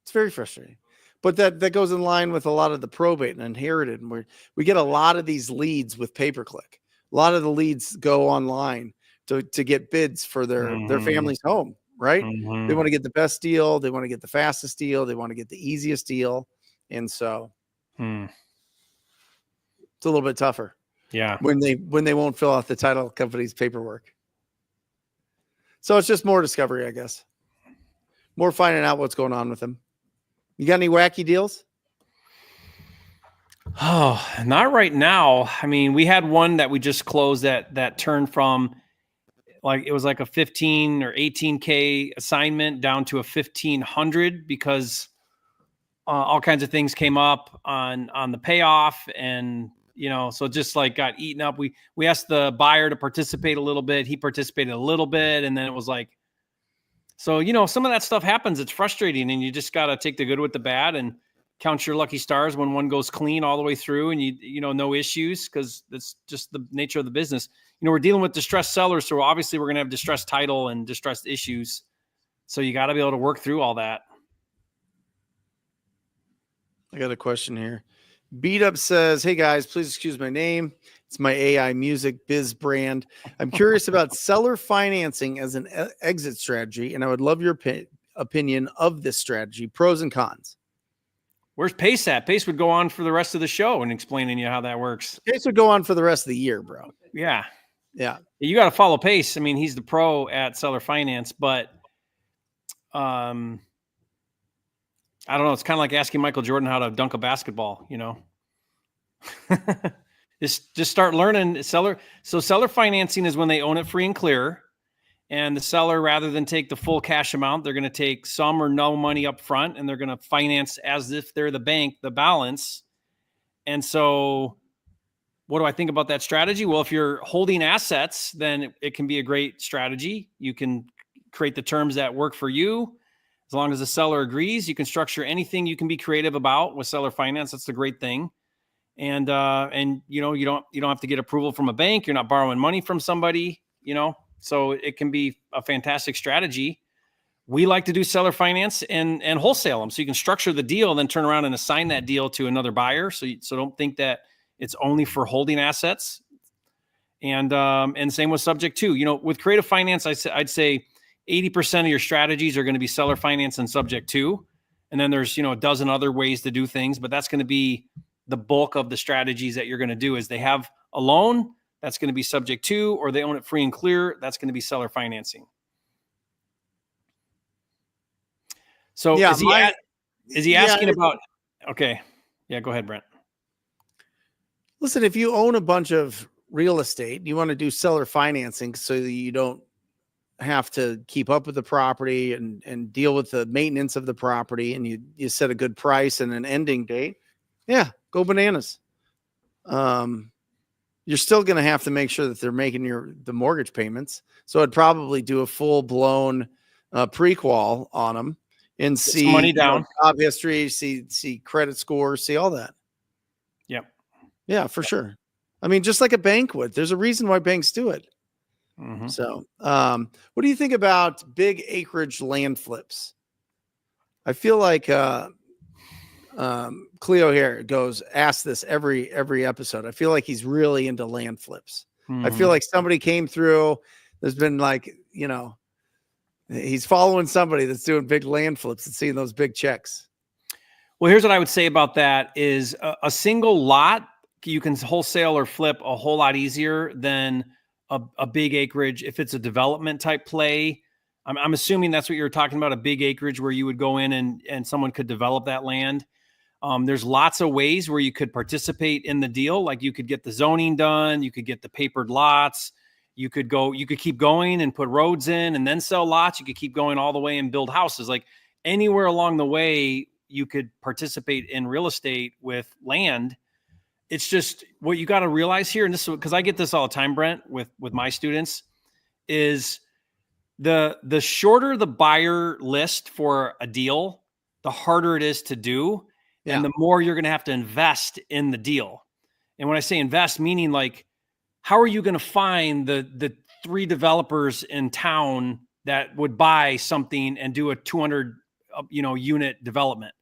It's very frustrating. But that goes in line with a lot of the probate and inherited. And we get a lot of these leads with pay-per-click. A lot of the leads go online to get bids for their family's home, right? They want to get the best deal. They want to get the fastest deal. They want to get the easiest deal. And so it's a little bit tougher. Yeah. When they won't fill out the title company's paperwork. So it's just more discovery, I guess. More finding out what's going on with them. You got any wacky deals? Oh, not right now. I mean, we had one that we just closed that turned from it was like a 15 or 18K assignment down to a 1,500 because all kinds of things came up on the payoff. And, so it just got eaten up. We asked the buyer to participate a little bit. He participated a little bit. And then it was so, some of that stuff happens. It's frustrating and you just got to take the good with the bad and count your lucky stars when one goes clean all the way through and no issues because that's just the nature of the business. We're dealing with distressed sellers. So obviously we're going to have distressed title and distressed issues. So you got to be able to work through all that. I got a question here. Beat Up says, hey guys, please excuse my name. It's my AI music biz brand. I'm curious about seller financing as an exit strategy. And I would love your opinion of this strategy, pros and cons. Where's Pace at? Pace would go on for the rest of the show and explaining you how that works. Pace would go on for the rest of the year, bro. Yeah. Yeah. You got to follow Pace. I mean, he's the pro at seller finance, but I don't know. It's kind of like asking Michael Jordan how to dunk a basketball, just start learning seller. So seller financing is when they own it free and clear. And the seller, rather than take the full cash amount, they're going to take some or no money up front, and they're going to finance as if they're the bank, the balance. And so what do I think about that strategy? Well, if you're holding assets, then it can be a great strategy. You can create the terms that work for you. As long as the seller agrees, you can structure anything you can be creative about with seller finance. That's the great thing. And you don't have to get approval from a bank. You're not borrowing money from somebody, So it can be a fantastic strategy. We like to do seller finance and wholesale them. So you can structure the deal, then turn around and assign that deal to another buyer. So don't think that it's only for holding assets. And same with subject to, with creative finance, I'd say 80% of your strategies are going to be seller finance and subject to. And then there's, a dozen other ways to do things, but that's going to be the bulk of the strategies that you're going to do is they have a loan. That's going to be subject to, or they own it free and clear. That's going to be seller financing. So yeah, is he asking about, okay. Yeah, go ahead, Brent. Listen, if you own a bunch of real estate, you want to do seller financing so that you don't have to keep up with the property and deal with the maintenance of the property. And you set a good price and an ending date. Yeah, go bananas. You're still going to have to make sure that they're making the mortgage payments. So I'd probably do a full blown pre-qual on them and see money down, job history, see credit score, see all that. Yep. Yeah, for sure. I mean, just like a bank would. There's a reason why banks do it. Mm-hmm. So, what do you think about big acreage land flips? I feel like Cleo here goes, ask this every episode. I feel like he's really into land flips. I feel like somebody came through. There's been like, he's following somebody that's doing big land flips and seeing those big checks. Well, here's what I would say about that is a single lot, you can wholesale or flip a whole lot easier than a big acreage. If it's a development type play, I'm assuming that's what you're talking about, a big acreage where you would go in and someone could develop that land. There's lots of ways where you could participate in the deal. Like you could get the zoning done. You could get the papered lots. You could keep going and put roads in and then sell lots. You could keep going all the way and build houses. Like anywhere along the way, you could participate in real estate with land. It's just what you got to realize here. And this is because I get this all the time, Brent, with my students, is the shorter the buyer list for a deal, the harder it is to do. And the more you're going to have to invest in the deal. And when I say invest, meaning like, how are you going to find the 3 developers in town that would buy something and do a 200, unit development?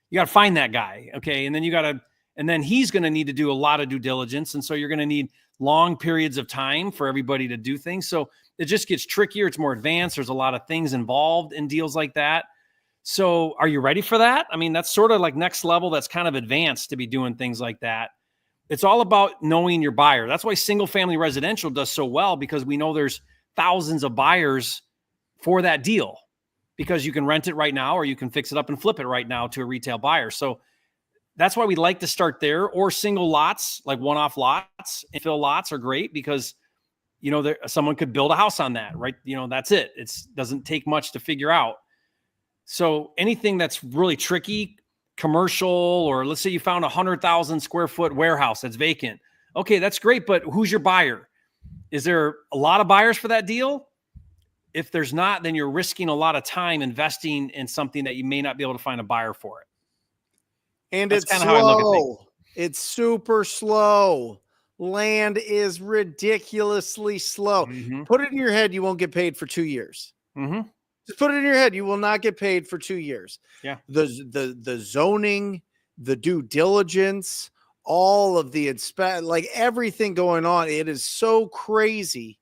You got to find that guy. Okay. And then he's going to need to do a lot of due diligence. And so you're going to need long periods of time for everybody to do things. So it just gets trickier. It's more advanced. There's a lot of things involved in deals like that. So are you ready for that? I mean, that's sort of like next level. That's kind of advanced to be doing things like that. It's all about knowing your buyer. That's why single family residential does so well, because we know there's thousands of buyers for that deal, because you can rent it right now or you can fix it up and flip it right now to a retail buyer. So that's why we like to start there, or single lots, like one-off lots. Infill lots are great because, someone could build a house on that, right? That's it. It doesn't take much to figure out. So anything that's really tricky, commercial, or let's say you found 100,000 square foot warehouse that's vacant. Okay, that's great, but who's your buyer? Is there a lot of buyers for that deal? If there's not, then you're risking a lot of time investing in something that you may not be able to find a buyer for it. And that's it's kind of how I look at things. It's super slow. Land is ridiculously slow. Put it in your head, you won't get paid for 2 years. Just put it in your head. You will not get paid for 2 years. Yeah. The zoning, the due diligence, all of the like everything going on. It is so crazy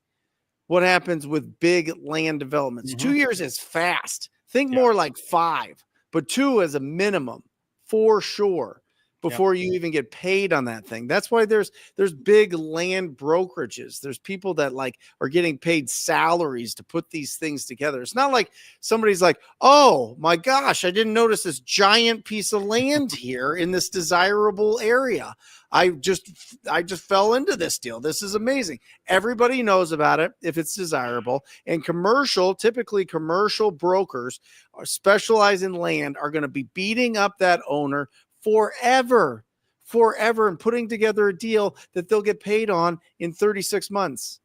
what happens with big land developments. 2 years is fast. Think more like 5, but 2 as a minimum for sure before you even get paid on that thing. That's why there's big land brokerages. There's people that like are getting paid salaries to put these things together. It's not like somebody's like, oh my gosh, I didn't notice this giant piece of land here in this desirable area. I just fell into this deal. This is amazing. Everybody knows about it if it's desirable. And typically commercial brokers are specialized in land are going to be beating up that owner forever, and putting together a deal that they'll get paid on in 36 months.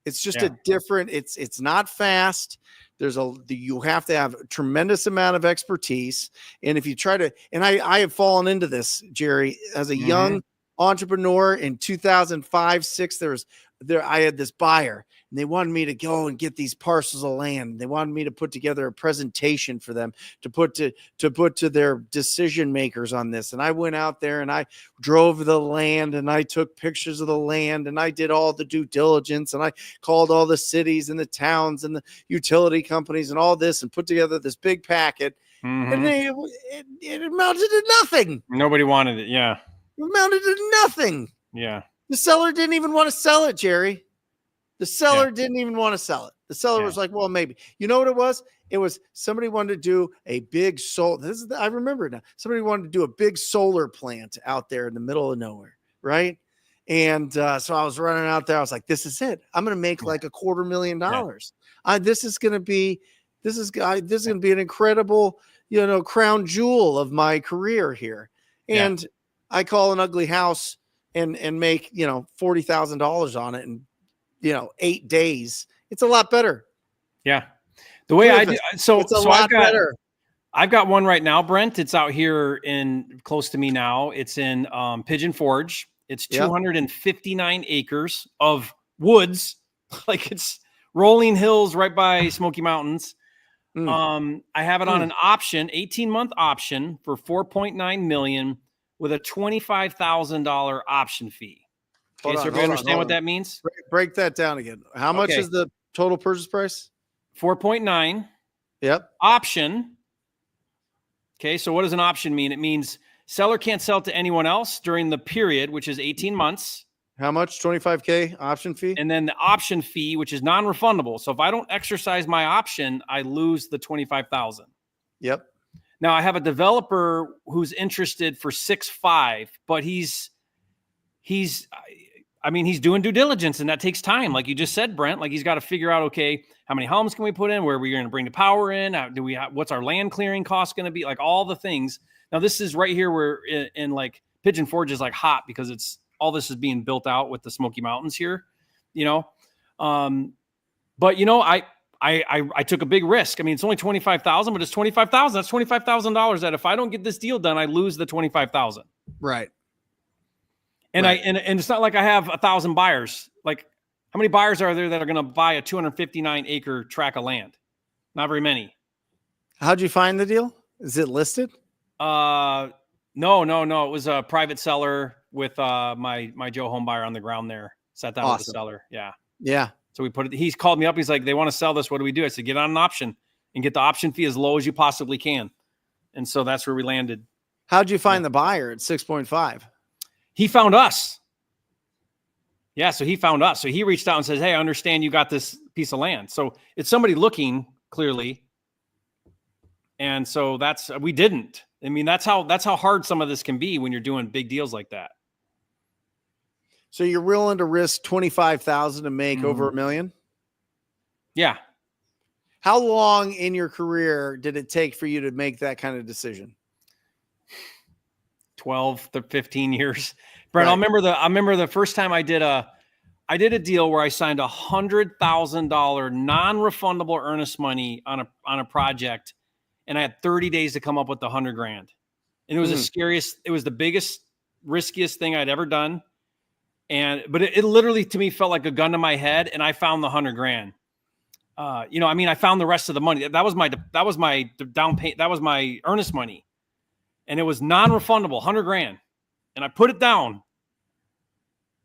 It's just a different, it's not fast. You have to have a tremendous amount of expertise. And if you try to, and I have fallen into this, Jerry, as a young entrepreneur in 2005-06, I had this buyer and they wanted me to go and get these parcels of land. They wanted me to put together a presentation for them to put to their decision makers on this. And I went out there and I drove the land and I took pictures of the land and I did all the due diligence and I called all the cities and the towns and the utility companies and all this and put together this big packet. And it amounted to nothing. Nobody wanted it. Yeah. It amounted to nothing. Yeah. The seller didn't even want to sell it, Jerry. The seller didn't even want to sell it. The seller was like, well, maybe. You know what it was? It was somebody wanted to do a big I remember it now. Somebody wanted to do a big solar plant out there in the middle of nowhere, right? And so I was running out there. I was like, this is it. I'm going to make like $250,000. This is going to be an incredible, crown jewel of my career here. And I call an ugly house and make, $40,000 on it in, 8 days. It's a lot better. Yeah. The way I do. So it's a lot better. I've got one right now, Brent. It's out here close to me now. It's in Pigeon Forge. It's 259 acres of woods. Like it's rolling hills right by Smoky Mountains. I have it on an option, 18-month option for $4.9 million with a $25,000 option fee. Okay, so everybody understand what that means? Break that down again. How much is the total purchase price? 4.9. Yep. Option. Okay, so what does an option mean? It means seller can't sell to anyone else during the period, which is 18 months. How much? 25K option fee? And then the option fee, which is non-refundable. So if I don't exercise my option, I lose the $25,000. Yep. Now I have a developer who's interested for 6.5, but he's doing due diligence, and that takes time. Like you just said, Brent, like he's got to figure out, okay, how many homes can we put in? Where are we going to bring the power in? What's our land clearing cost going to be? Like all the things. Now this is right here where in like Pigeon Forge is like hot because it's all this is being built out with the Smoky Mountains here, you know? But you know, I took a big risk. I mean, it's only 25,000, but it's 25,000. That's $25,000 that if I don't get this deal done, I lose the 25,000. Right. And and it's not like I have 1,000 buyers. Like how many buyers are there that are going to buy a 259 acre tract of land? Not very many. How'd you find the deal? Is it listed? No. It was a private seller with my Joe home buyer on the ground there. Sat down with the seller. Yeah. Yeah. So we put it, he's called me up. He's like, they want to sell this. What do we do? I said, get on an option and get the option fee as low as you possibly can. And so that's where we landed. How'd you find the buyer at 6.5? He found us. Yeah. So he found us. So he reached out and says, hey, I understand you got this piece of land. So it's somebody looking clearly. And so we didn't. I mean, that's how hard some of this can be when you're doing big deals like that. So you're willing to risk 25,000 to make over $1 million? Yeah. How long in your career did it take for you to make that kind of decision? 12 to 15 years. Brent, Right. I remember the first time I did a deal where I signed $100,000 non-refundable earnest money on a project, and I had 30 days to come up with the $100,000. And it was it was the biggest, riskiest thing I'd ever done. But it literally to me felt like a gun to my head, and I found the $100,000. I found the rest of the money. That was my down payment. That was my earnest money, and it was non-refundable, $100,000, and I put it down.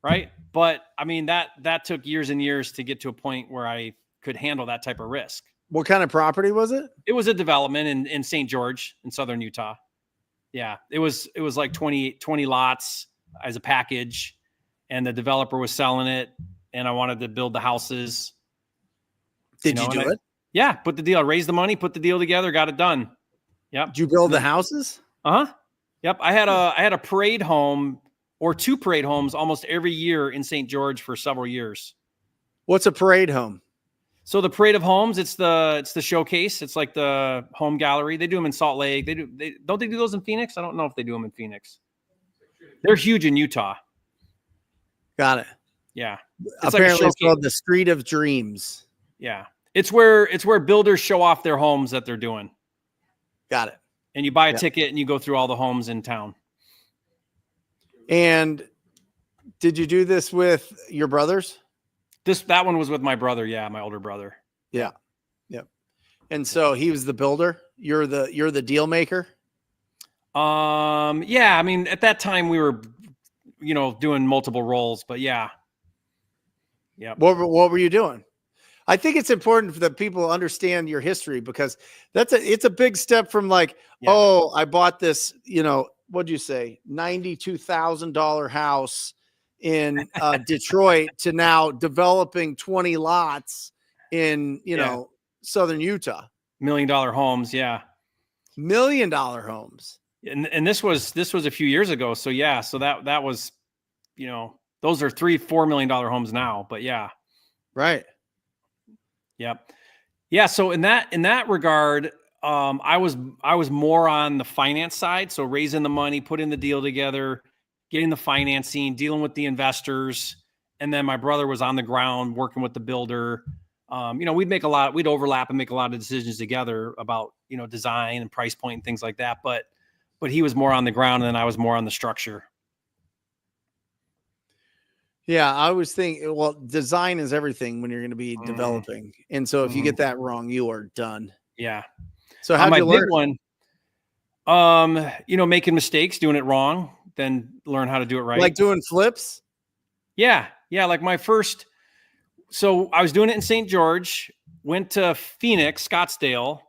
Right, but I mean that took years and years to get to a point where I could handle that type of risk. What kind of property was it? It was a development in St. George in southern Utah. Yeah, it was like 20 lots as a package. And the developer was selling it, and I wanted to build the houses. Did you do it? Yeah, put the deal, raised the money, put the deal together, got it done. Yep. Did you build the houses? Yep. I had a parade home or 2 parade homes almost every year in St. George for several years. What's a parade home? So the parade of homes, it's the showcase. It's like the home gallery. They do them in Salt Lake. Don't they do those in Phoenix? I don't know if they do them in Phoenix. They're huge in Utah. Got it. Yeah. Apparently it's called the Street of Dreams. Yeah. It's where builders show off their homes that they're doing. Got it. And you buy a ticket and you go through all the homes in town. And did you do this with your brothers? That one was with my brother. Yeah. My older brother. Yeah. Yep. And so he was the builder. You're the deal maker. Yeah. I mean, at that time we were, doing multiple roles, but yeah. Yeah. What were you doing? I think it's important that people understand your history, because it's a big step from like, I bought this, what'd you say? $92,000 house in Detroit to now developing 20 lots in, Southern Utah. $1 million homes. Yeah. $1 million homes. And this was a few years ago. So yeah, so that was, those are $3-4 million homes now, but yeah. Right. Yep. Yeah. So in that regard, I was more on the finance side. So raising the money, putting the deal together, getting the financing, dealing with the investors. And then my brother was on the ground working with the builder. We'd overlap and make a lot of decisions together about, design and price point and things like that. But he was more on the ground and then I was more on the structure. Yeah, I always think, design is everything when you're going to be developing. And so if you get that wrong, you are done. Yeah. So how my did you big learn? one, making mistakes, doing it wrong, then learn how to do it right. Like doing flips? Yeah. Like my first, so I was doing it in St. George, went to Phoenix, Scottsdale.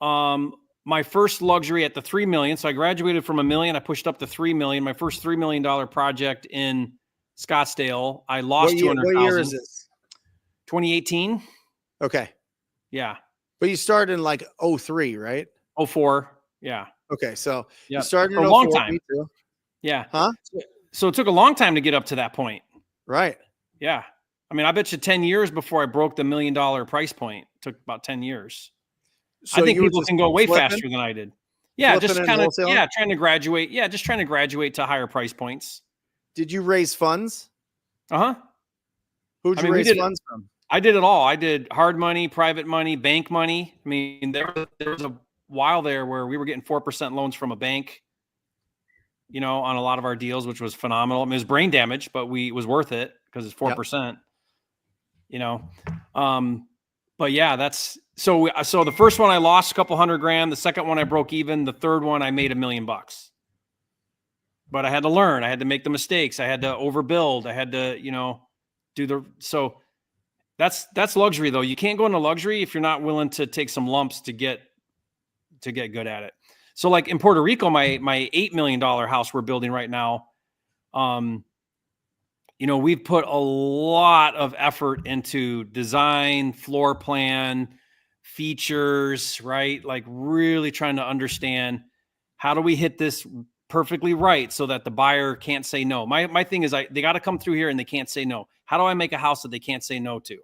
My first luxury at the 3 million. So I graduated from $1 million. I pushed up to 3 million. My first $3 million project in Scottsdale. I lost 200,000. What year is this? 2018. Okay. Yeah. But you started in like 03, right? 04. Yeah. Okay. So Yeah. you started For in a long 04, time. me too. Yeah. Huh? So it took a long time to get up to that point. Right. Yeah. I mean, I bet you 10 years before I broke the $1 million price point. It took about 10 years. So I think you were people just can go way flipping? faster than I did. Yeah. Flipping Just and kind of, wholesaling? trying to graduate. Yeah. Just trying to graduate to higher price points. Did you raise funds? Uh-huh. Who'd I you mean, we raise did funds from? I did it all. I did hard money, private money, bank money. I mean, there was a while there where we were getting 4% loans from a bank, on a lot of our deals, which was phenomenal. I mean, it was brain damage, but it was worth it because it's 4%, but yeah, so the first one I lost a couple $100,000. The second one I broke even. The third one I made $1 million. But I had to learn. I had to make the mistakes. I had to overbuild. I had to, so that's luxury though. You can't go into luxury if you're not willing to take some lumps to get good at it. So like in Puerto Rico, my $8 million house we're building right now, we've put a lot of effort into design, floor plan, features, right? Like really trying to understand how do we hit this perfectly right so that the buyer can't say no. My thing is they got to come through here and they can't say no. How do I make a house that they can't say no to?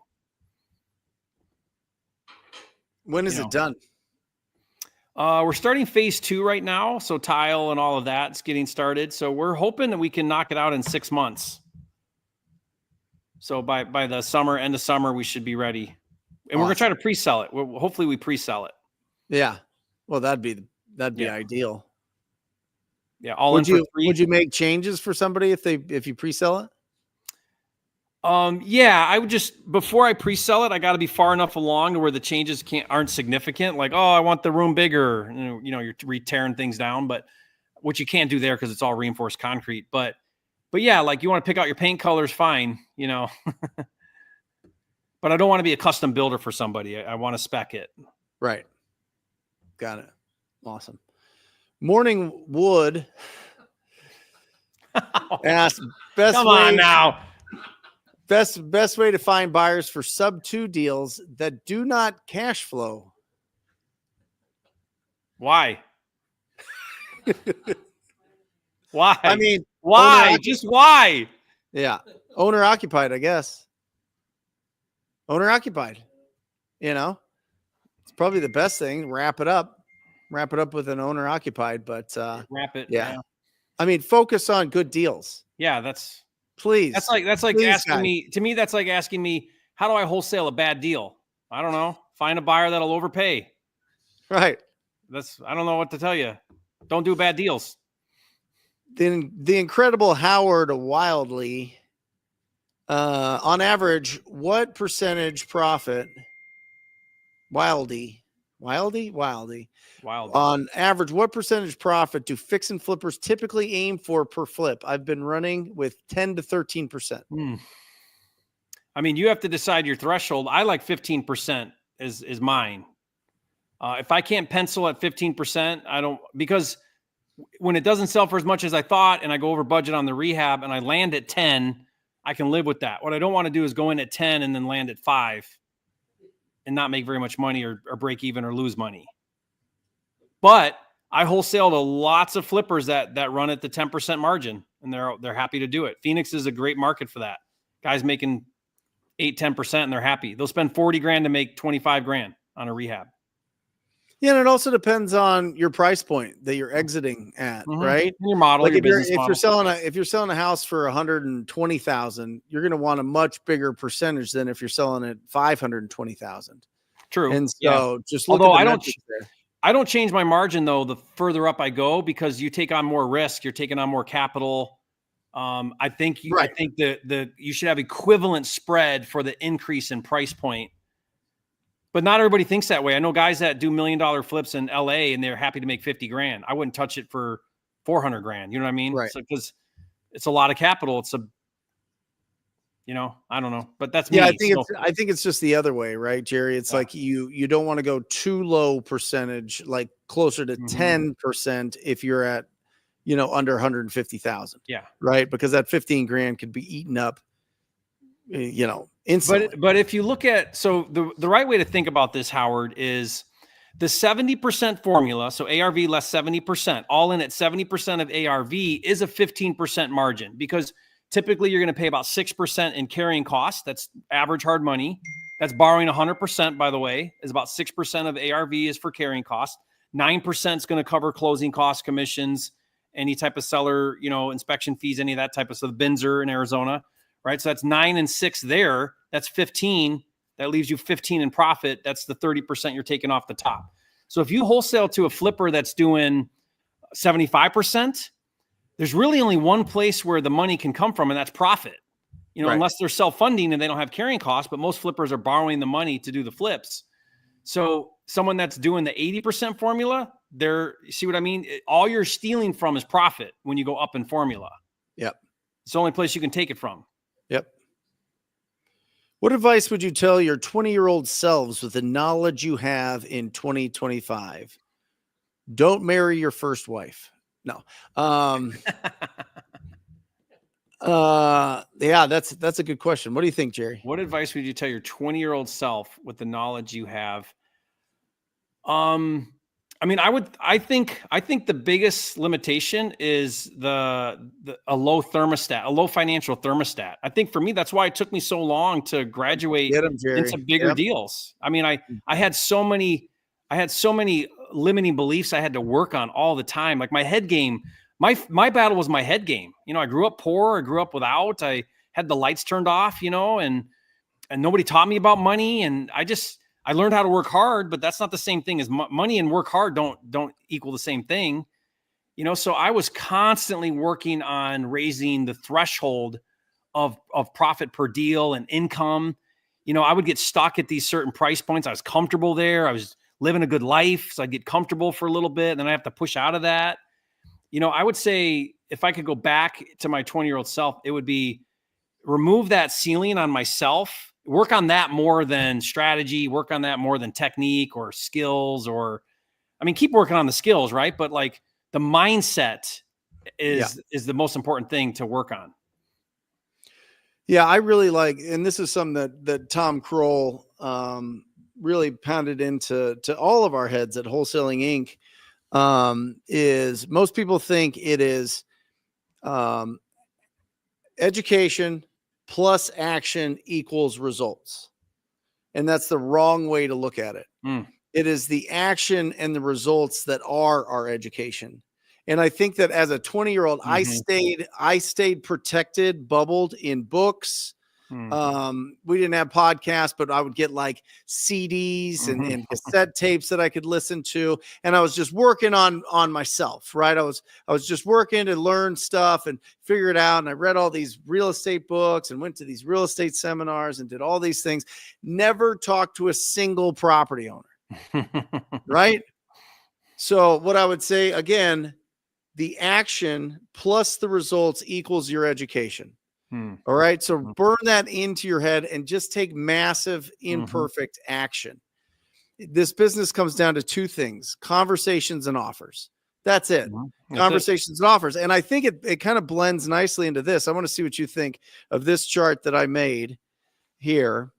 When is it done? We're starting phase 2 right now. So tile and all of that's getting started. So we're hoping that we can knock it out in 6 months. So by the summer, end of summer, we should be ready. And we're going to try to pre-sell it. Hopefully we pre-sell it. Yeah. Well, that'd be ideal. Yeah. Would you make changes for somebody if you pre-sell it? Yeah, I would before I pre-sell it, I got to be far enough along to where the changes aren't significant. Like, oh, I want the room bigger. You're tearing things down, but which you can't do there because it's all reinforced concrete. But yeah, like you want to pick out your paint colors, fine, but I don't want to be a custom builder for somebody. I want to spec it. Right. Got it. Awesome. Morning Wood asked Come on now. Best way to find buyers for sub-2 deals that do not cash flow. Why? Why? I mean, why? Just why? Yeah. Owner occupied, I guess. Owner occupied. It's probably the best thing. Wrap it up with an owner occupied, but wrap it. Yeah. I mean, focus on good deals. Yeah, please. That's like please, asking guys. me. To me, that's like asking me, how do I wholesale a bad deal? I don't know. Find a buyer that'll overpay. Right. I don't know what to tell you. Don't do bad deals. The incredible Howard Wildly. On average, what percentage profit? Wildy. On average, what percentage profit do fix and flippers typically aim for per flip? I've been running with 10 to 13%. I mean, you have to decide your threshold. I like 15% is mine. If I can't pencil at 15%, I don't, because when it doesn't sell for as much as I thought and I go over budget on the rehab and I land at 10, I can live with that. What I don't want to do is go in at 10 and then land at 5 and not make very much money or break even or lose money. But I wholesaled lots of flippers that run at the 10% margin, and they're happy to do it. Phoenix is a great market for that. Guys making 8-10% and they're happy. They'll spend $40,000 to make $25,000 on a rehab. Yeah, and it also depends on your price point that you're exiting at, right? And your model, like your if you're business model. if you're selling a house for $120,000, you're going to want a much bigger percentage than if you're selling at $520,000. True. And so just look Although at the metrics there. I don't change my margin though the further up I go, because you take on more risk, you're taking on more capital. I think you should have equivalent spread for the increase in price point. But not everybody thinks that way. I know guys that do $1 million flips in LA and they're happy to make 50 grand. I wouldn't touch it for 400 grand. You know what I mean? Right. So, because it's a lot of capital. It's I don't know, but that's me. Yeah, I think it's just the other way, right, Jerry? It's like you don't want to go too low percentage, like closer to 10% if you're at, under 150,000. Yeah. Right. Because that 15 grand could be eaten up, instantly. But if you look at, the right way to think about this, Howard, is the 70% formula. So ARV less 70%, all in at 70% of ARV is a 15% margin, because typically you're going to pay about 6% in carrying costs. That's average hard money. That's borrowing 100%, by the way, is about 6% of ARV is for carrying costs. 9% is going to cover closing costs, commissions, any type of seller, inspection fees, any of that type of stuff. Binzer in Arizona, right? So that's 9 and 6 there. That's 15. That leaves you 15 in profit. That's the 30% you're taking off the top. So if you wholesale to a flipper that's doing 75%, there's really only one place where the money can come from, and that's profit. Right. Unless they're self-funding and they don't have carrying costs, but most flippers are borrowing the money to do the flips. So someone that's doing the 80% formula, you see what I mean? All you're stealing from is profit when you go up in formula. Yep. It's the only place you can take it from. Yep. What advice would you tell your 20-year-old selves with the knowledge you have in 2025? Don't marry your first wife. No. Yeah, that's a good question. What do you think, Jerry? What advice would you tell your 20-year-old self with the knowledge you have? I think the biggest limitation is a low thermostat, a low financial thermostat. I think for me, that's why it took me so long to graduate into bigger deals. I had so many limiting beliefs I had to work on all the time. Like my head game, my battle was my head game. I grew up poor. I grew up without. I had the lights turned off, and nobody taught me about money. And I learned how to work hard, but that's not the same thing as money, and work hard don't equal the same thing. So I was constantly working on raising the threshold of profit per deal and income. I would get stuck at these certain price points. I was comfortable there. I was living a good life. So I'd get comfortable for a little bit, and then I have to push out of that. I would say if I could go back to my 20-year-old self, it would be remove that ceiling on myself, work on that more than strategy, work on that more than technique or skills, keep working on the skills, right? But like the mindset is the most important thing to work on. Yeah, I really like, and this is something that Tom Kroll really pounded into all of our heads at Wholesaling Inc. Is most people think it is education plus action equals results. And that's the wrong way to look at it. It is the action and the results that are our education. And I think that as a 20-year-old, I stayed protected, bubbled in books. We didn't have podcasts, but I would get like CDs and cassette tapes that I could listen to. And I was just working on myself, right? I was just working to learn stuff and figure it out. And I read all these real estate books and went to these real estate seminars and did all these things. Never talked to a single property owner, right? So what I would say, again, the action plus the results equals your education. All right. So burn that into your head and just take massive imperfect action. This business comes down to two things: conversations and offers. That's it. Conversations and offers. And I think it kind of blends nicely into this. I want to see what you think of this chart that I made here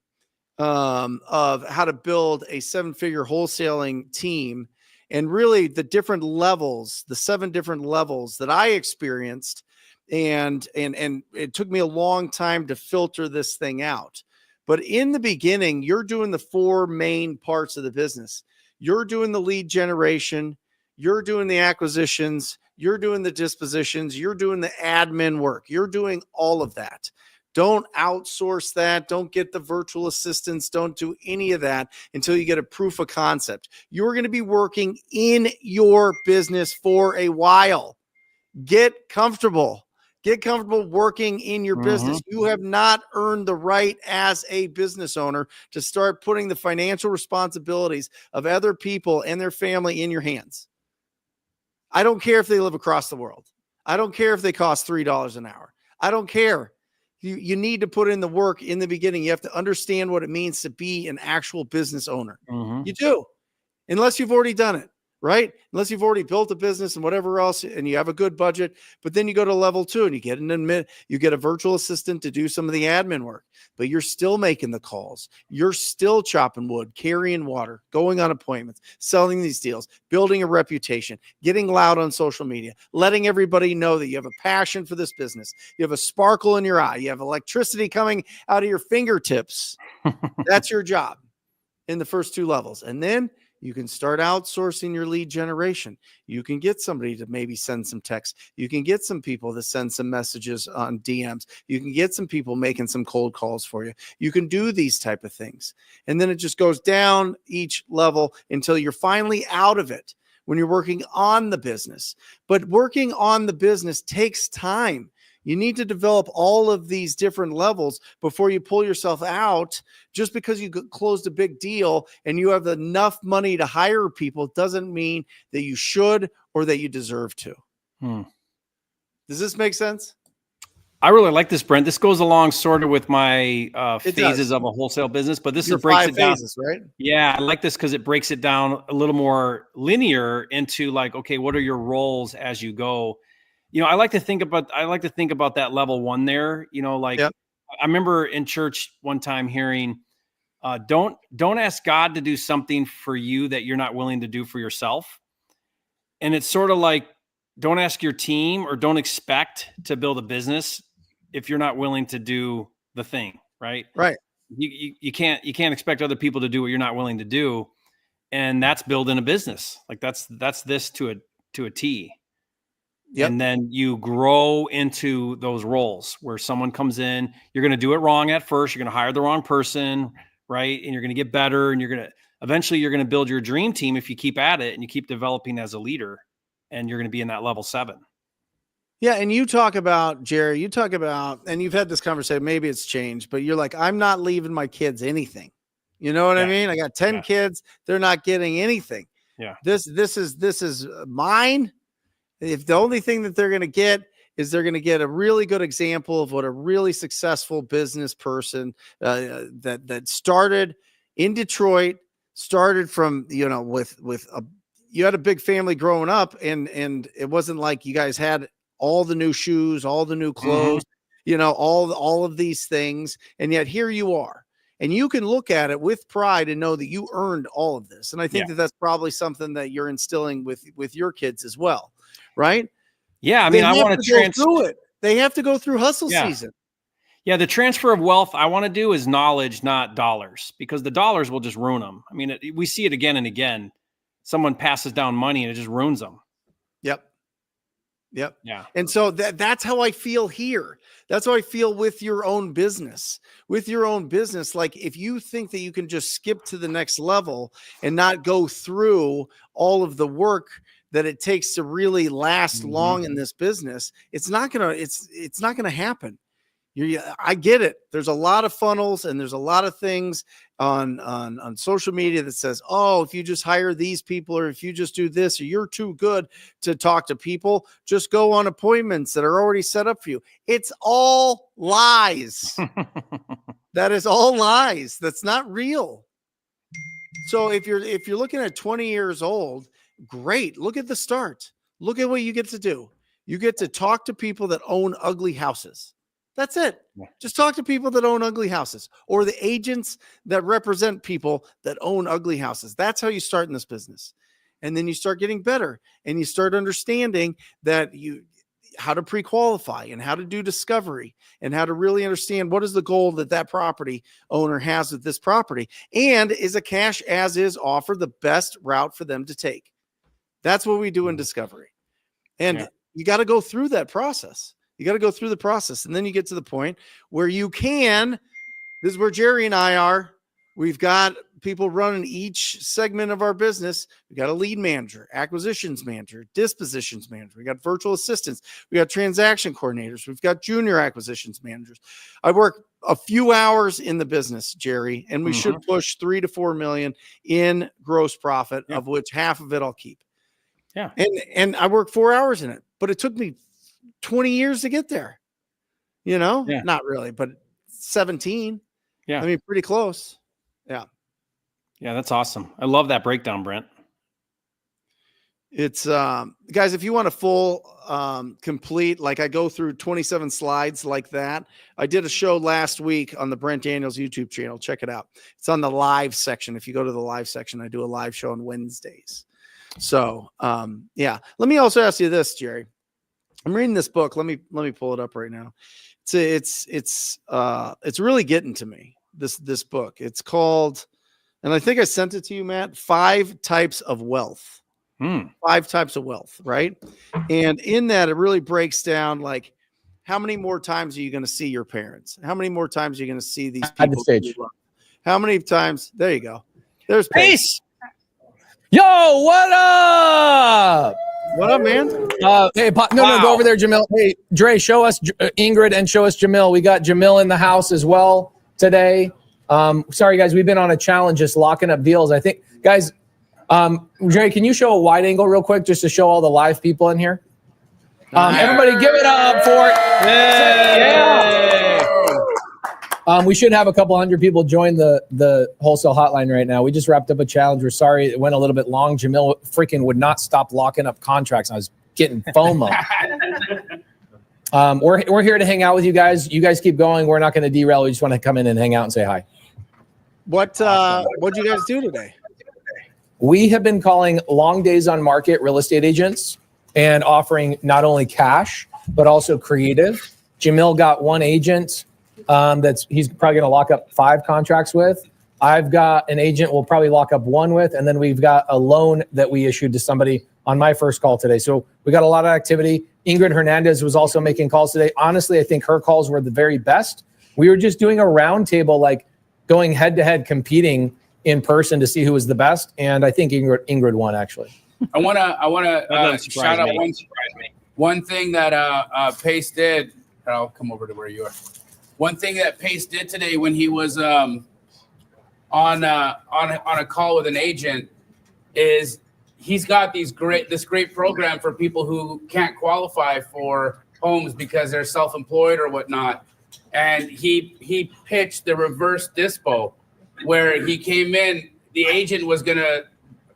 of how to build a 7-figure wholesaling team, and really the different levels, the 7 different levels that I experienced. And it took me a long time to filter this thing out. But in the beginning, you're doing the 4 main parts of the business. You're doing the lead generation, you're doing the acquisitions, you're doing the dispositions, you're doing the admin work. You're doing all of that. Don't outsource that. Don't get the virtual assistants. Don't do any of that until you get a proof of concept. You're going to be working in your business for a while. Get comfortable. Get comfortable working in your business. You have not earned the right as a business owner to start putting the financial responsibilities of other people and their family in your hands. I don't care if they live across the world. I don't care if they cost $3 an hour. I don't care. You need to put in the work in the beginning. You have to understand what it means to be an actual business owner. You do, unless you've already done it. Right? Unless you've already built a business and whatever else, and you have a good budget, but then you go to level 2 and you get a virtual assistant to do some of the admin work, but you're still making the calls. You're still chopping wood, carrying water, going on appointments, selling these deals, building a reputation, getting loud on social media, letting everybody know that you have a passion for this business. You have a sparkle in your eye. You have electricity coming out of your fingertips. That's your job in the first 2 levels. And then you can start outsourcing your lead generation. You can get somebody to maybe send some text. You can get some people to send some messages on DMs. You can get some people making some cold calls for you. You can do these type of things. And then it just goes down each level until you're finally out of it when you're working on the business. But working on the business takes time. You need to develop all of these different levels before you pull yourself out. Just because you closed a big deal and you have enough money to hire people doesn't mean that you should or that you deserve to. Does this make sense? I really like this, Brent. This goes along sort of with my phases of a wholesale business, but this breaks it down. Phases, right? Yeah, I like this because it breaks it down a little more linear into like, okay, what are your roles as you go? You know, I like to think about that level 1 there. You know, like I remember in church one time hearing, don't ask God to do something for you that you're not willing to do for yourself. And it's sort of like, don't ask your team or don't expect to build a business if you're not willing to do the thing, right? Right. You can't expect other people to do what you're not willing to do, and that's building a business. Like that's this to a T. Yep. And then you grow into those roles where someone comes in, you're going to do it wrong at first. You're going to hire the wrong person, right? And you're going to get better, and eventually you're going to build your dream team if you keep at it and you keep developing as a leader, and you're going to be in that level 7. Yeah. And you talk about, Jerry, and you've had this conversation, maybe it's changed, but you're like, I'm not leaving my kids anything. You know what I mean? I got 10 kids. They're not getting anything. Yeah. This is mine. If the only thing that they're going to get is they're going to get a really good example of what a really successful business person that started in Detroit, started from, you know, you had a big family growing up, and it wasn't like you guys had all the new shoes, all the new clothes, you know, all of these things. And yet here you are, and you can look at it with pride and know that you earned all of this. And I think that that's probably something that you're instilling with your kids as well. Right? Yeah. I mean, I want to go through it. They have to go through hustle season. Yeah. The transfer of wealth I want to do is knowledge, not dollars, because the dollars will just ruin them. I mean, we see it again and again. Someone passes down money and it just ruins them. Yep. Yeah. And so that's how I feel here. That's how I feel with your own business. Like if you think that you can just skip to the next level and not go through all of the work that it takes to really last long in this business, it's not gonna happen. I get it. There's a lot of funnels and there's a lot of things on social media that says, oh, if you just hire these people, or if you just do this, or you're too good to talk to people, just go on appointments that are already set up for you. It's all lies. That is all lies. That's not real. So if you're looking at 20 years old, great. Look at the start. Look at what you get to do. You get to talk to people that own ugly houses. That's it. Just talk to people that own ugly houses, or the agents that represent people that own ugly houses. That's how you start in this business. And then you start getting better, and you start understanding that how to pre-qualify and how to do discovery and how to really understand what is the goal that property owner has with this property, and is a cash as is offer the best route for them to take. That's what we do in discovery. And you got to go through that process. And then you get to the point where you can, this is where Jerry and I are. We've got people running each segment of our business. We got a lead manager, acquisitions manager, dispositions manager. We got virtual assistants. We got transaction coordinators. We've got junior acquisitions managers. I work a few hours in the business, Jerry, and we should push 3 to 4 million in gross profit, of which half of it I'll keep. Yeah. And I work 4 hours in it, but it took me 20 years to get there. Not really, but 17. Yeah. I mean, pretty close. Yeah. Yeah, that's awesome. I love that breakdown, Brent. It's guys, if you want a full complete, like I go through 27 slides like that. I did a show last week on the Brent Daniels YouTube channel. Check it out. It's on the live section. If you go to the live section, I do a live show on Wednesdays. So yeah. Let me also ask you this, Jerry. I'm reading this book. Let me pull it up right now. It's really getting to me. This book. It's called, and I think I sent it to you, Matt. 5 Types of Wealth. 5 types of wealth, right? And in that, it really breaks down like how many more times are you going to see your parents? How many more times are you going to see these people? How many times? There you go. There's Pace. Yo, what up? What up, man? Hey, no, go over there, Jamil. Hey, Dre, show us Ingrid and show us Jamil. We got Jamil in the house as well today. Sorry, guys, we've been on a challenge just locking up deals. I think, guys, Dre, can you show a wide angle real quick just to show all the live people in here? Everybody give it up for it. Yeah. We should have a couple hundred people join the wholesale hotline right now. We just wrapped up a challenge. We're sorry it went a little bit long. Jamil freaking would not stop locking up contracts. I was getting FOMO. We're here to hang out with you guys. You guys keep going. We're not going to derail. We just want to come in and hang out and say hi. What'd you guys do today? We have been calling long days on market real estate agents and offering not only cash, but also creative. Jamil got one agent he's probably going to lock up 5 contracts with. I've got an agent we'll probably lock up 1 with, and then we've got a loan that we issued to somebody on my first call today. So we got a lot of activity. Ingrid Hernandez was also making calls today. Honestly, I think her calls were the very best. We were just doing a round table, like going head to head, competing in person to see who was the best. And I think Ingrid won, actually. I want to shout out one thing that Pace did. I'll come over to where you are. One thing that Pace did today when he was on a call with an agent is he's got this great program for people who can't qualify for homes because they're self-employed or whatnot. And he pitched the reverse dispo, where he came in, the agent was going to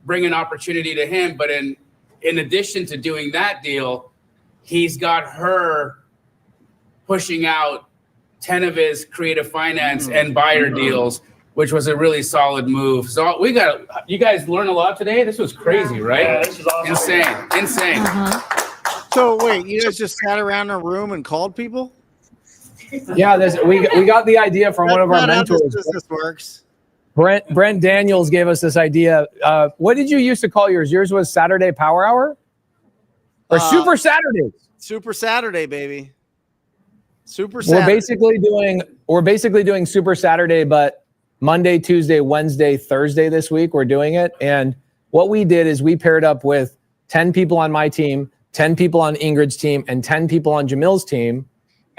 bring an opportunity to him. But in addition to doing that deal, he's got her pushing out 10 of his creative finance and buyer deals, which was a really solid move. So you guys learned a lot today. This was crazy, right? Yeah, this is awesome. Insane. So wait, you guys just sat around in a room and called people? Yeah, we got the idea from one of our mentors. That's how this works. Brent Daniels gave us this idea. What did you used to call yours? Yours was Saturday Power Hour? Or Super Saturday? Super Saturday, baby. Super Saturday. We're basically doing Super Saturday, but Monday, Tuesday, Wednesday, Thursday this week we're doing it. And what we did is we paired up with 10 people on my team, 10 people on Ingrid's team, and 10 people on Jamil's team.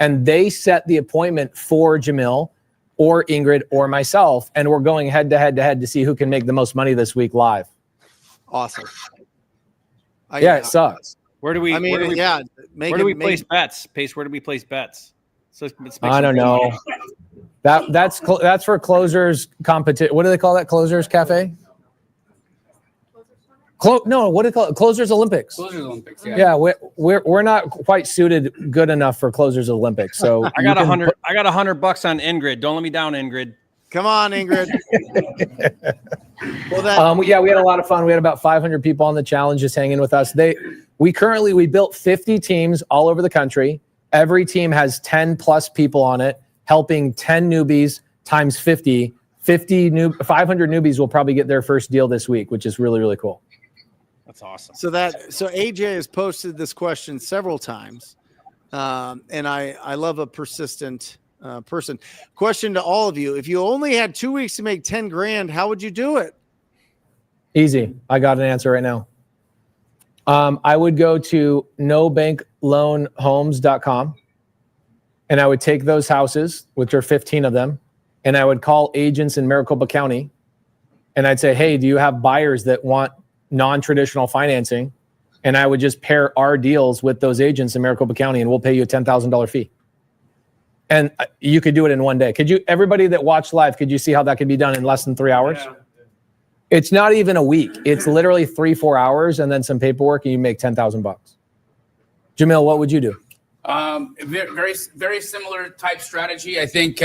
And they set the appointment for Jamil or Ingrid or myself. And we're going head to head to see who can make the most money this week live. Awesome. It sucks. Where do we place bets? Pace, where do we place bets? So I don't know. That's for closers competition. What do they call that? Closers Cafe? What do they call it? Closers Olympics. Closers Olympics. Yeah, we're not quite suited good enough for Closers Olympics. So I got $100 on Ingrid. Don't let me down, Ingrid. Come on, Ingrid. We had a lot of fun. We had about 500 people on the challenge just hanging with us. We built 50 teams all over the country. Every team has 10 plus people on it, helping 10 newbies times 500 newbies will probably get their first deal this week, which is really, really cool. That's awesome. So AJ has posted this question several times. And I love a persistent person. Question to all of you: if you only had 2 weeks to make 10 grand, how would you do it? Easy. I got an answer right now. I would go to nobankloanhomes.com and I would take those houses, which are 15 of them, and I would call agents in Maricopa County and I'd say, hey, do you have buyers that want non-traditional financing? And I would just pair our deals with those agents in Maricopa County and we'll pay you a $10,000 fee. And you could do it in one day. Could you, everybody that watched live, could you see how that could be done in less than 3 hours? Yeah. It's not even a week. It's literally 3-4 hours and then some paperwork and you make $10,000. Jamil, what would you do? Very, very similar type strategy. I think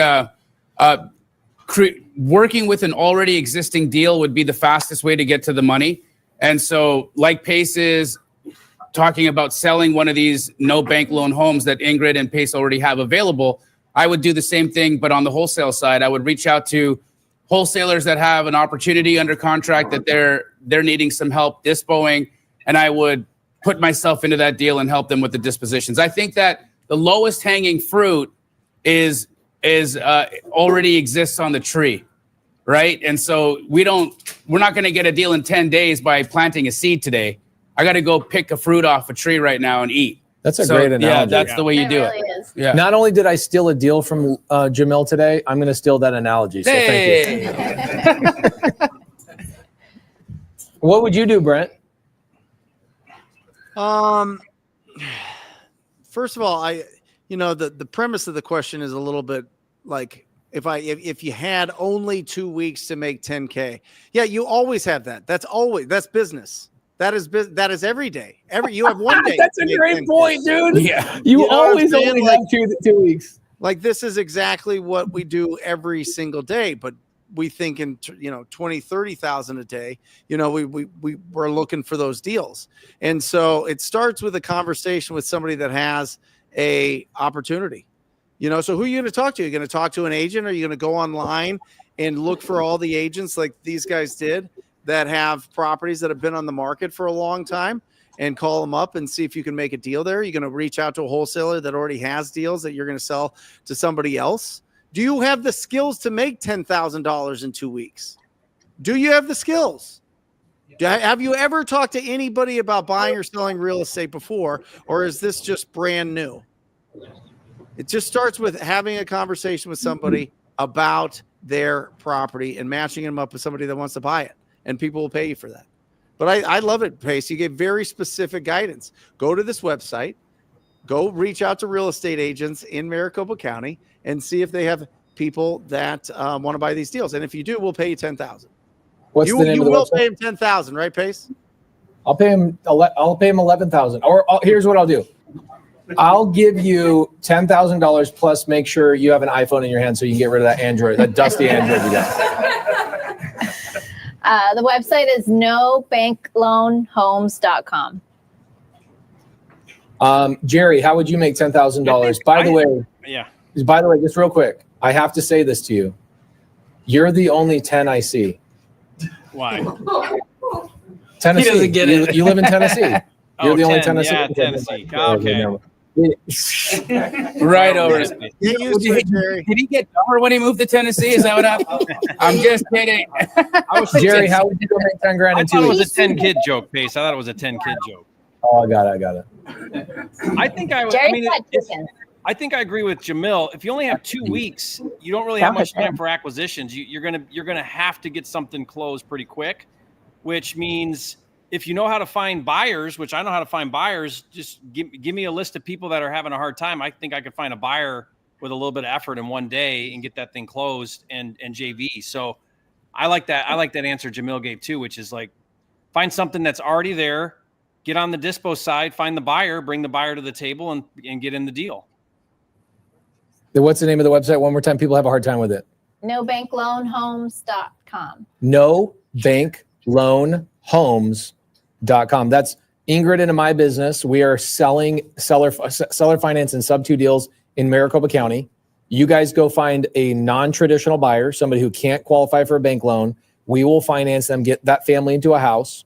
working with an already existing deal would be the fastest way to get to the money. And so like Pace is talking about selling one of these no bank loan homes that Ingrid and Pace already have available, I would do the same thing, but on the wholesale side, I would reach out to wholesalers that have an opportunity under contract that they're needing some help dispoing, and I would put myself into that deal and help them with the dispositions. I think that the lowest hanging fruit is already exists on the tree, right? And so we're not going to get a deal in 10 days by planting a seed today. I got to go pick a fruit off a tree right now and eat. That's a great analogy. Yeah, that's the way you do it. Yeah. Not only did I steal a deal from Jamil today, I'm going to steal that analogy. So thank you. What would you do, Brent? First of all, the premise of the question is a little bit like if you had only 2 weeks to make 10K. Yeah, you always have that. That's business. That is every day. You have 1 day. That's a great point, dude. Yeah. You always only have 2 weeks. Like this is exactly what we do every single day, but we think in 20, 30,000 a day, we're looking for those deals. And so it starts with a conversation with somebody that has a opportunity. So who are you going to talk to? You're going to talk to an agent, or are you going to go online and look for all the agents like these guys did that have properties that have been on the market for a long time and call them up and see if you can make a deal there? You're going to reach out to a wholesaler that already has deals that you're going to sell to somebody else. Do you have the skills to make $10,000 in 2 weeks? Do you have the skills? Have you ever talked to anybody about buying or selling real estate before, or is this just brand new? It just starts with having a conversation with somebody about their property and matching them up with somebody that wants to buy it, and people will pay you for that. But I love it, Pace. You gave very specific guidance. Go to this website, go reach out to real estate agents in Maricopa County and see if they have people that want to buy these deals. And if you do, we'll pay you $10,000. What's the name of the website? You will pay him $10,000, right, Pace? I'll pay him $11,000. Or here's what I'll do. I'll give you $10,000 plus make sure you have an iPhone in your hand so you can get rid of that Android, that dusty Android you got. The website is nobankloanhomes.com. Jerry, how would you make $10,000? By the way, just real quick, I have to say this to you. You're the only 10 I see. Why? Tennessee. He doesn't get it. You live in Tennessee. You're the only 10, Tennessee. Yeah, Tennessee. Okay. Right over. Did Jerry. he get dumber when he moved to Tennessee? Is that what happened? I'm just kidding. Jerry, how would you go make 10 grand I in thought 2 it was weeks? a 10 kid joke, Pace. I thought it was a 10 kid joke. Oh, I got it. I think I would. I think I agree with Jamil. If you only have 2 weeks, you don't really have much time for acquisitions. You're gonna have to get something closed pretty quick, which means if you know how to find buyers, which I know how to find buyers, just give me a list of people that are having a hard time. I think I could find a buyer with a little bit of effort in 1 day and get that thing closed and JV. So I like that. I like that answer Jamil gave too, which is like find something that's already there, get on the dispo side, find the buyer, bring the buyer to the table and get in the deal. What's the name of the website? One more time. People have a hard time with it. nobankloanhomes.com. nobankloanhomes.com. That's Ingrid and my business. We are selling seller finance and Subto deals in Maricopa County. You guys go find a non-traditional buyer, somebody who can't qualify for a bank loan. We will finance them, get that family into a house.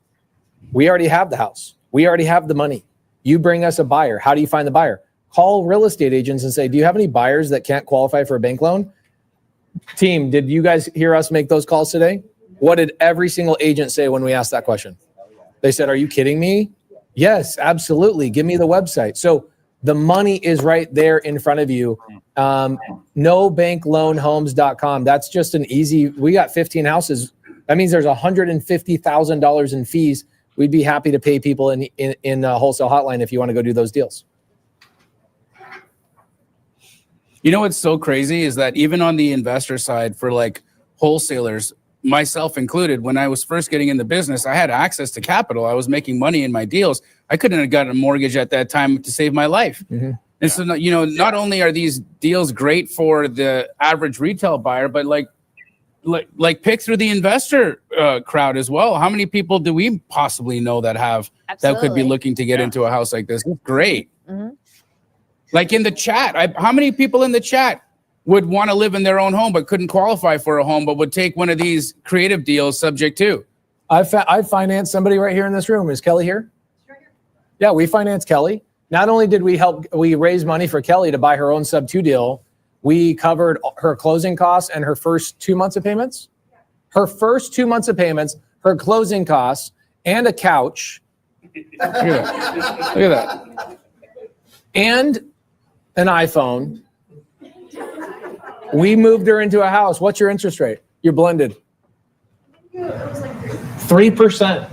We already have the house. We already have the money. You bring us a buyer. How do you find the buyer? call real estate agents and say, do you have any buyers that can't qualify for a bank loan? Team, did you guys hear us make those calls today? What did every single agent say when we asked that question? They said, are you kidding me? Yes, absolutely. Give me the website. So the money is right there in front of you. Nobankloanhomes.com. That's just an easy, we got 15 houses. That means there's $150,000 in fees. We'd be happy to pay people in Wholesale Hotline if you want to go do those deals. You know what's so crazy is that even on the investor side for like wholesalers, myself included, when I was first getting in the business, I had access to capital. I was making money in my deals. I couldn't have gotten a mortgage at that time to save my life. Mm-hmm. And so, you know, not only are these deals great for the average retail buyer, but like pick through the investor crowd as well. How many people do we possibly know that have that could be looking to get into a house like this? It's great. Mm-hmm. Like in the chat, how many people in the chat would want to live in their own home but couldn't qualify for a home, but would take one of these creative deals subject to? I financed somebody right here in this room. Is Kelly here? Sure. Yeah, we financed Kelly. Not only did we raise money for Kelly to buy her own Subto deal, we covered her closing costs and her first 2 months of payments. Her first 2 months of payments, her closing costs, and a couch. Look at that. And an iPhone. We moved her into a house. What's your interest rate? You're blended. 3%.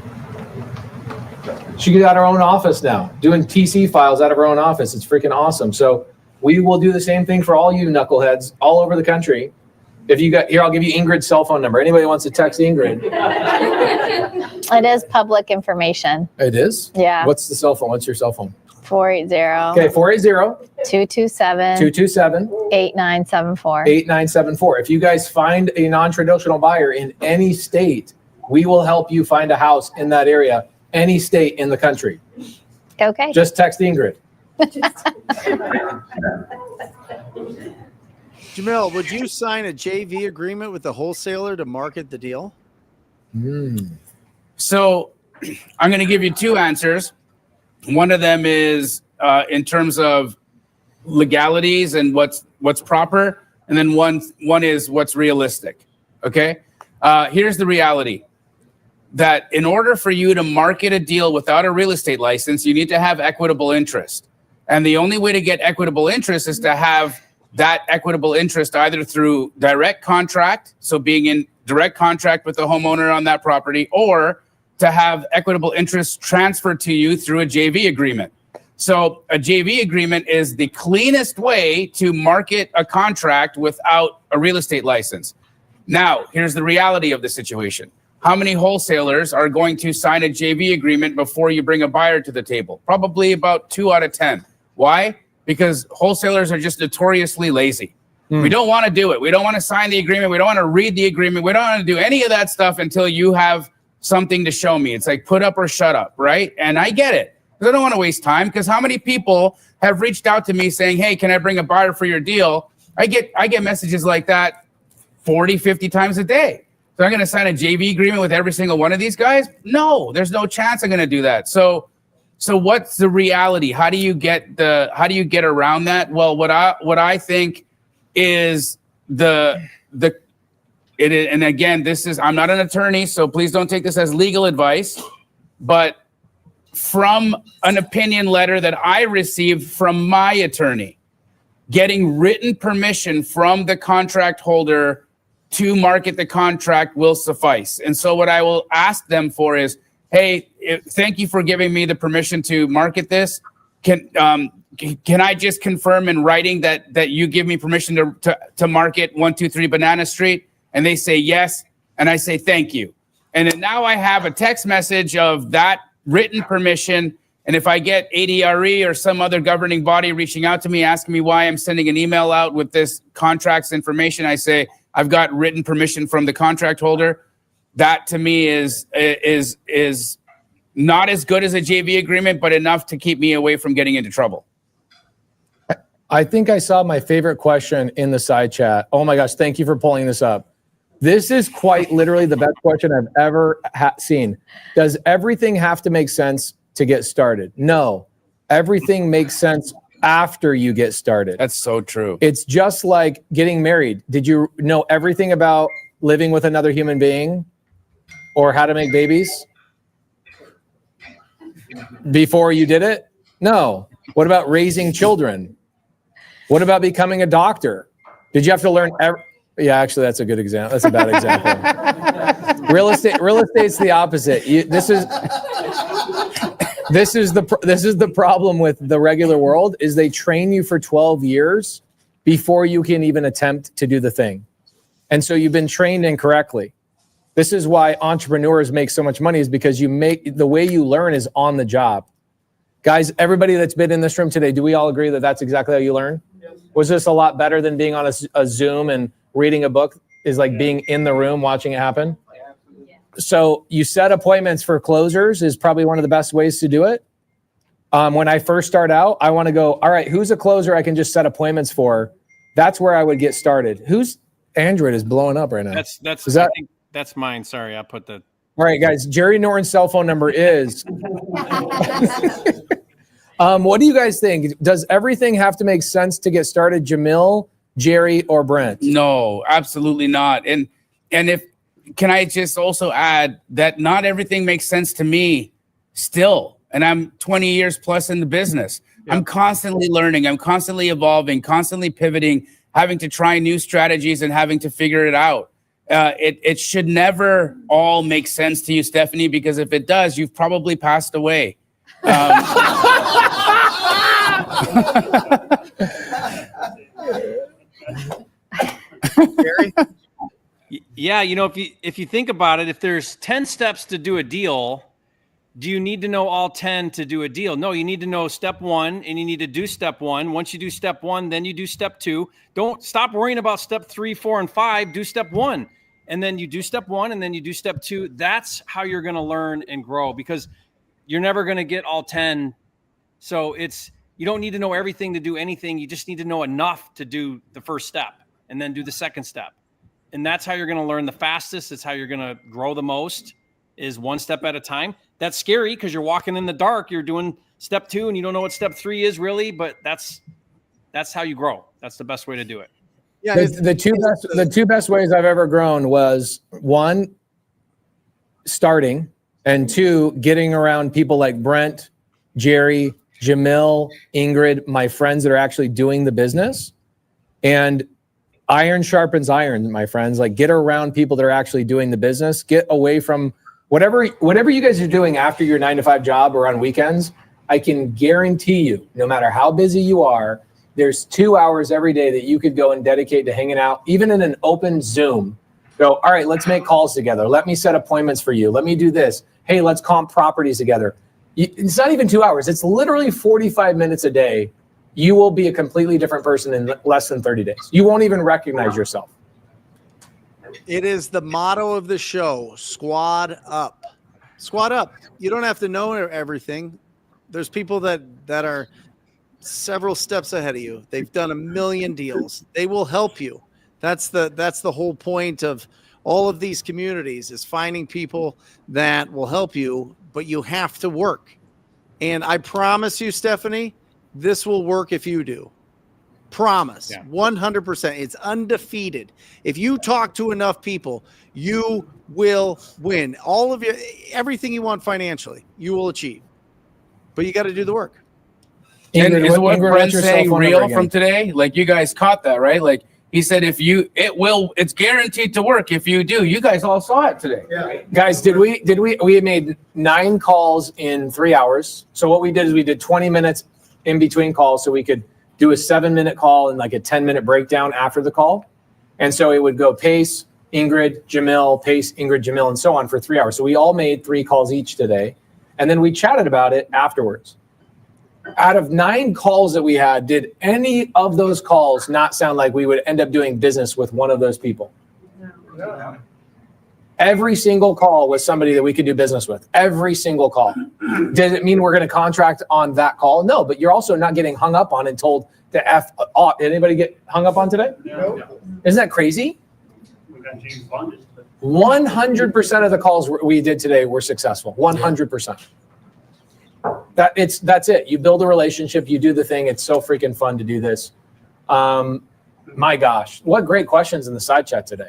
She got her own office now, doing TC files out of her own office. It's freaking awesome. So we will do the same thing for all you knuckleheads all over the country. If you got here, I'll give you Ingrid's cell phone number. Anybody wants to text Ingrid? It is public information. It is? Yeah. What's the cell phone? What's your cell phone? 480. Okay, 227 8974. 8974. If you guys find a non-traditional buyer in any state, we will help you find a house in that area, any state in the country. Okay. Just text Ingrid. Jamil, would you sign a JV agreement with the wholesaler to market the deal? So I'm going to give you two answers. One of them is in terms of legalities and what's proper, and then one is what's realistic. Okay, here's the reality: that in order for you to market a deal without a real estate license, you need to have equitable interest, and the only way to get equitable interest is to have that equitable interest either through direct contract, so being in direct contract with the homeowner on that property, or to have equitable interest transferred to you through a JV agreement. So a JV agreement is the cleanest way to market a contract without a real estate license. Now, here's the reality of the situation. How many wholesalers are going to sign a JV agreement before you bring a buyer to the table? Probably about 2 out of 10. Why? Because wholesalers are just notoriously lazy. We don't want to do it. We don't want to sign the agreement. We don't want to read the agreement. We don't want to do any of that stuff until you have something to show me. It's like put up or shut up, right? And I get it. I don't want to waste time, because how many people have reached out to me saying, hey, can I bring a buyer for your deal? I get messages like that 40, 50 times a day. So I'm going to sign a JV agreement with every single one of these guys? No, there's no chance I'm going to do that. So what's the reality? How do you get around that? Well, what I think is and again, I'm not an attorney, so please don't take this as legal advice, but from an opinion letter that I received from my attorney, getting written permission from the contract holder to market the contract will suffice. And so what I will ask them for is, hey, thank you for giving me the permission to market this. Can I just confirm in writing that you give me permission to market 123 Banana Street? And they say yes, and I say thank you. And then now I have a text message of that written permission. And if I get ADRE or some other governing body reaching out to me, asking me why I'm sending an email out with this contract's information, I say, I've got written permission from the contract holder. That to me is not as good as a JV agreement, but enough to keep me away from getting into trouble. I think I saw my favorite question in the side chat. Oh my gosh, thank you for pulling this up. This is quite literally the best question I've ever seen. Does everything have to make sense to get started? No. Everything makes sense after you get started. That's so true. It's just like getting married. Did you know everything about living with another human being or how to make babies before you did it? No. What about raising children? What about becoming a doctor? Did you have to learn? Yeah, actually, that's a good example. That's a bad example. Real estate's the opposite. This is the problem with the regular world is they train you for 12 years before you can even attempt to do the thing. And so you've been trained incorrectly. This is why entrepreneurs make so much money is because the way you learn is on the job. Guys, everybody that's been in this room today, do we all agree that that's exactly how you learn? Yes. Was this a lot better than being on a Zoom and reading a book is like being in the room watching it happen? So you set appointments for closers is probably one of the best ways to do it. When I first start out, I want to go, all right, who's a closer I can just set appointments for? That's where I would get started. Whose Android is blowing up right now? I think that's mine. Sorry, I put the. All right, guys, Jerry Norton's cell phone number is. What do you guys think? Does everything have to make sense to get started? Jamil, Jerry, or Brent? No, absolutely not. And if, can I just also add that not everything makes sense to me still. And I'm 20 years plus in the business. Yeah. I'm constantly learning. I'm constantly evolving, constantly pivoting, having to try new strategies and having to figure it out. It should never all make sense to you, Stephanie, because if it does, you've probably passed away. Gary? Yeah, if you think about it, if there's 10 steps to do a deal, do you need to know all 10 to do a deal? No, you need to know step 1 and you need to do step 1. Once you do step 1, then you do step 2. Don't stop worrying about step 3, 4, and 5. Do step 1. And then you do step 1 and then you do step 2. That's how you're going to learn and grow because you're never going to get all 10. So you don't need to know everything to do anything. You just need to know enough to do the first step and then do the second step. And that's how you're going to learn the fastest. It's how you're going to grow the most is one step at a time. That's scary because you're walking in the dark. You're doing step 2 and you don't know what step 3 is really, but that's how you grow. That's the best way to do it. Yeah, the two best ways I've ever grown was 1, starting, and 2, getting around people like Brent, Jerry, Jamil, Ingrid, my friends that are actually doing the business. And iron sharpens iron, my friends. Like get around people that are actually doing the business. Get away from whatever you guys are doing after your 9-to-5 job or on weekends. I can guarantee you, no matter how busy you are, there's 2 hours every day that you could go and dedicate to hanging out, even in an open Zoom. Go, all right, let's make calls together. Let me set appointments for you. Let me do this. Hey, let's comp properties together. It's not even 2 hours. It's literally 45 minutes a day. You will be a completely different person in less than 30 days. You won't even recognize yourself. It is the motto of the show, squad up. Squad up. You don't have to know everything. There's people that are several steps ahead of you. They've done a million deals. They will help you. That's the whole point of all of these communities is finding people that will help you, but you have to work. And I promise you, Stephanie, this will work if you do. Promise. Yeah. 100%. It's undefeated. If you talk to enough people, you will win. Everything you want financially, you will achieve. But you got to do the work. And is what Brent's saying real from today? Like you guys caught that, right? Like he said, it's guaranteed to work if you do. You guys all saw it today. Yeah. Guys, we made 9 calls in 3 hours. So what we did is we did 20 minutes in between calls so we could do a 7-minute call and like a 10-minute breakdown after the call. And so it would go Pace, Ingrid, Jamil, Pace, Ingrid, Jamil, and so on for 3 hours. So we all made 3 calls each today. And then we chatted about it afterwards. Out of 9 calls that we had, did any of those calls not sound like we would end up doing business with one of those people? No. Every single call was somebody that we could do business with. Every single call. Does it mean we're going to contract on that call? No, but you're also not getting hung up on and told to F off. Did anybody get hung up on today? No. Isn't that crazy? 100% of the calls we did today were successful. 100%. That's it. You build a relationship, you do the thing. It's so freaking fun to do this. My gosh, what great questions in the side chat today.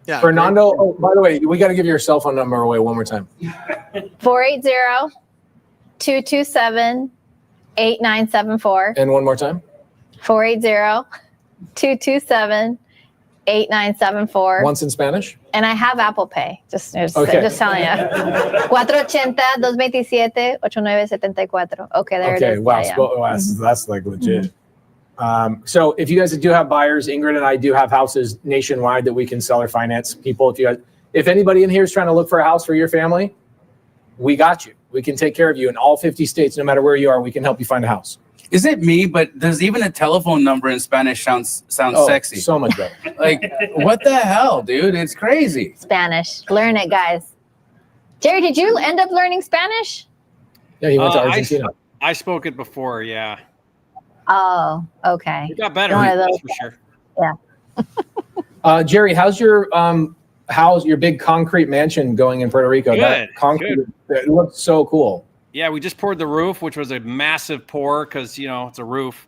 Yeah. Fernando, oh, by the way, we got to give your cell phone number away one more time. 480-227-8974. And one more time. 480-227-8974. Once in Spanish. And I have Apple Pay. Just telling you. 480-227-8974. Okay, there it is. Wow, Yeah. that's like legit. So if you guys do have buyers, Ingrid and I do have houses nationwide that we can sell or finance people. If anybody in here is trying to look for a house for your family, we got you. We can take care of you in all 50 states. No matter where you are, we can help you find a house. Is it me? But there's even a telephone number in Spanish sounds sexy. So much better. Like, what the hell, dude? It's crazy. Spanish. Learn it, guys. Jerry, did you end up learning Spanish? Yeah, he went to Argentina. I spoke it before, yeah. Oh, okay. It got better, One of those. for sure. Yeah. Jerry, how's your big concrete mansion going in Puerto Rico? Good, It looks so cool. Yeah, we just poured the roof, which was a massive pour because, it's a roof,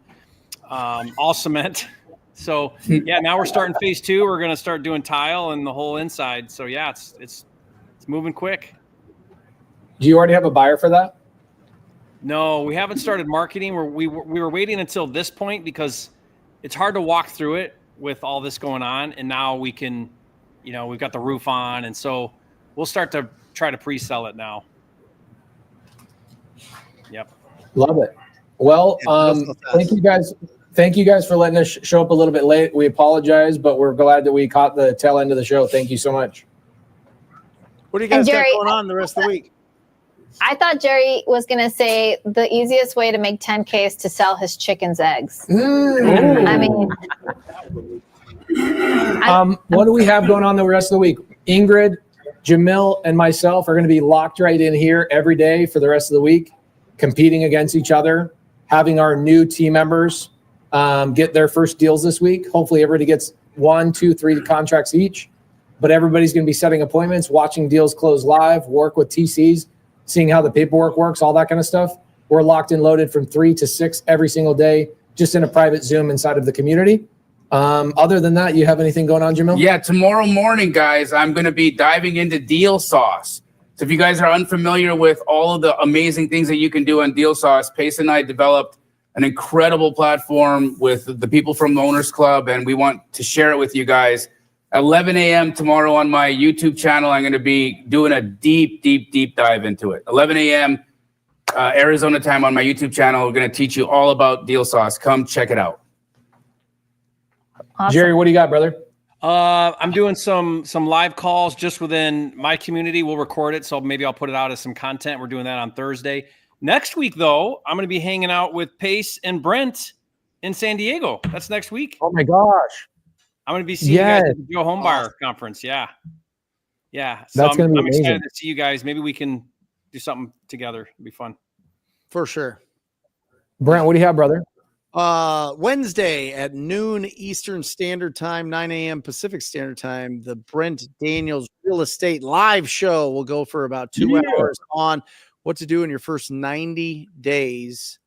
all cement. So, yeah, now we're starting phase 2. We're going to start doing tile and the whole inside. So, yeah, it's moving quick. Do you already have a buyer for that? No, we haven't started marketing. We were waiting until this point because it's hard to walk through it with all this going on. And now we can, we've got the roof on. And so we'll start to try to pre-sell it now. Yep. Love it. Well, thank you guys. Thank you guys for letting us show up a little bit late. We apologize, but we're glad that we caught the tail end of the show. Thank you so much. What do you guys Jerry, got going on the rest of the week? I thought Jerry was going to say the easiest way to make 10K is to sell his chicken's eggs. I mean, what do we have going on the rest of the week? Ingrid, Jamil, and myself are going to be locked right in here every day for the rest of the week, competing against each other, having our new team members get their first deals this week. Hopefully everybody gets 1, 2, 3 contracts each, but everybody's going to be setting appointments, watching deals close live, work with TCs, seeing how the paperwork works, all that kind of stuff. We're locked and loaded from 3 to 6 every single day, just in a private Zoom inside of the community. Other than that, you have anything going on, Jamil? Yeah, tomorrow morning, guys, I'm going to be diving into Deal Sauce. So if you guys are unfamiliar with all of the amazing things that you can do on Deal Sauce, Pace and I developed an incredible platform with the people from the Owners Club, and we want to share it with you guys. 11 a.m. tomorrow on my YouTube channel, I'm going to be doing a deep dive into it. 11 a.m. Arizona time on my YouTube channel. We're going to teach you all about Deal Sauce. Come check it out. awesome. Jerry, what do you got, brother? I'm doing some live calls just within my community. We'll record it, so maybe I'll put it out as some content. We're doing that on Thursday. Next week, though, I'm going to be hanging out with Pace and Brent in San Diego. That's next week. Oh my gosh. I'm going to be seeing you guys at the Joe Homebuyer Conference. Yeah. So That's going to be I'm amazing. excited to see you guys. Maybe we can do something together. It'd be fun. For sure. Brent, what do you have, brother? Wednesday at noon Eastern Standard Time, 9 a.m. Pacific Standard Time, the Brent Daniels Real Estate Live Show will go for about 2 hours on what to do in your first 90 days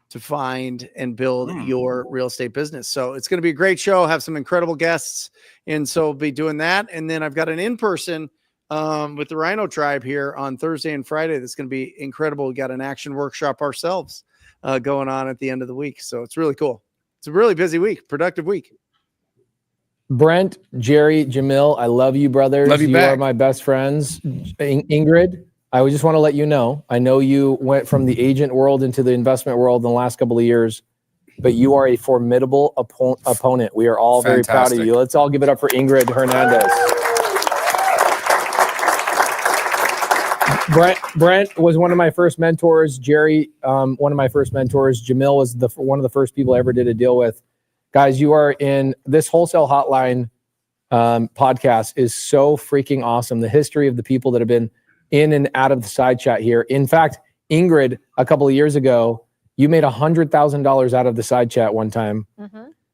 to find and build your real estate business. So it's going to be a great show. Have some incredible guests. And so we'll be doing that. And then I've got an in-person with the Rhino Tribe here on Thursday and Friday. That's going to be incredible. We got an action workshop ourselves going on at the end of the week. So it's really cool. It's a really busy week, productive week. Brent, Jerry, Jamil, I love you, brothers. Love you You back. are my best friends. Ingrid, I just want to let you know, I know you went from the agent world into the investment world in the last couple of years, but you are a formidable opponent. We are all very proud of you. Let's all give it up for Ingrid Hernandez. Brent was one of my first mentors. Jerry, one of my first mentors. Jamil was one of the first people I ever did a deal with. Guys, you are in this Wholesale Hotline podcast is so freaking awesome. The history of the people that have been in and out of the side chat here. In fact, Ingrid, a couple of years ago, you made $100,000 out of the side chat one time.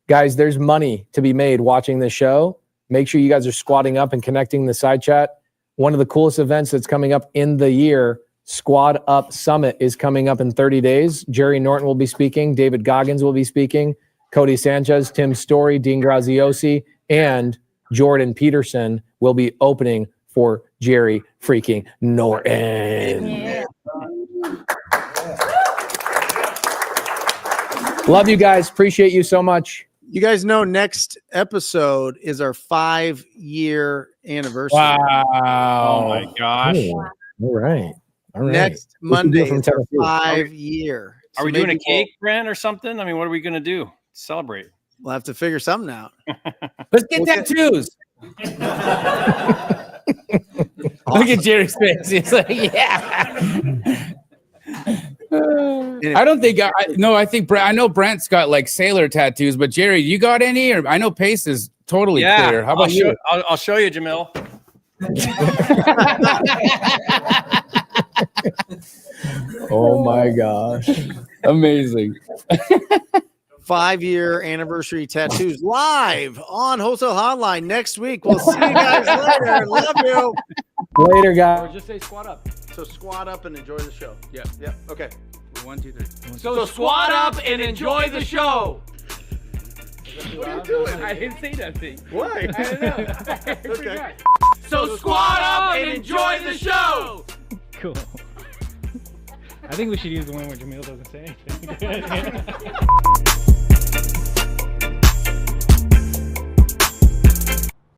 Guys, there's money to be made watching this show. Make sure you guys are squatting up and connecting the side chat. One of the coolest events that's coming up in the year Squad Up Summit is coming up in 30 days. Jerry Norton will be speaking. David Goggins will be speaking. Cody Sanchez, Tim Story, Dean Graziosi, and Jordan Peterson will be opening for Jerry freaking Norton. Yeah. Love you guys. Appreciate you so much. You guys know next episode is our 5-year anniversary. Oh my gosh. All right. All right. Next We can do Monday it from is our Tennessee. 5-year. Are we doing a cake, Brent, or something? I mean, what are we going to do to celebrate? We'll have to figure something out. Let's get tattoos. Look at Jerry's face. He's like, yeah. I don't think I think Brent, I know Brent's got like sailor tattoos, but Jerry, you got any? Or I know Pace is totally clear. How about you? I'll show you, Jamil. Oh my gosh. Amazing. 5-year anniversary tattoos live on Wholesale Hotline next week. We'll see you guys later. Love you. Later, guys. Or just say squat up. So squat up and enjoy the show. Yeah. Yep. Okay. 1, 2, 3. So squat up and enjoy the show. What are you doing? I didn't say nothing. Why? I don't know. Okay. So squat up and enjoy the show. Cool. I think we should use the one where Jamil doesn't say anything.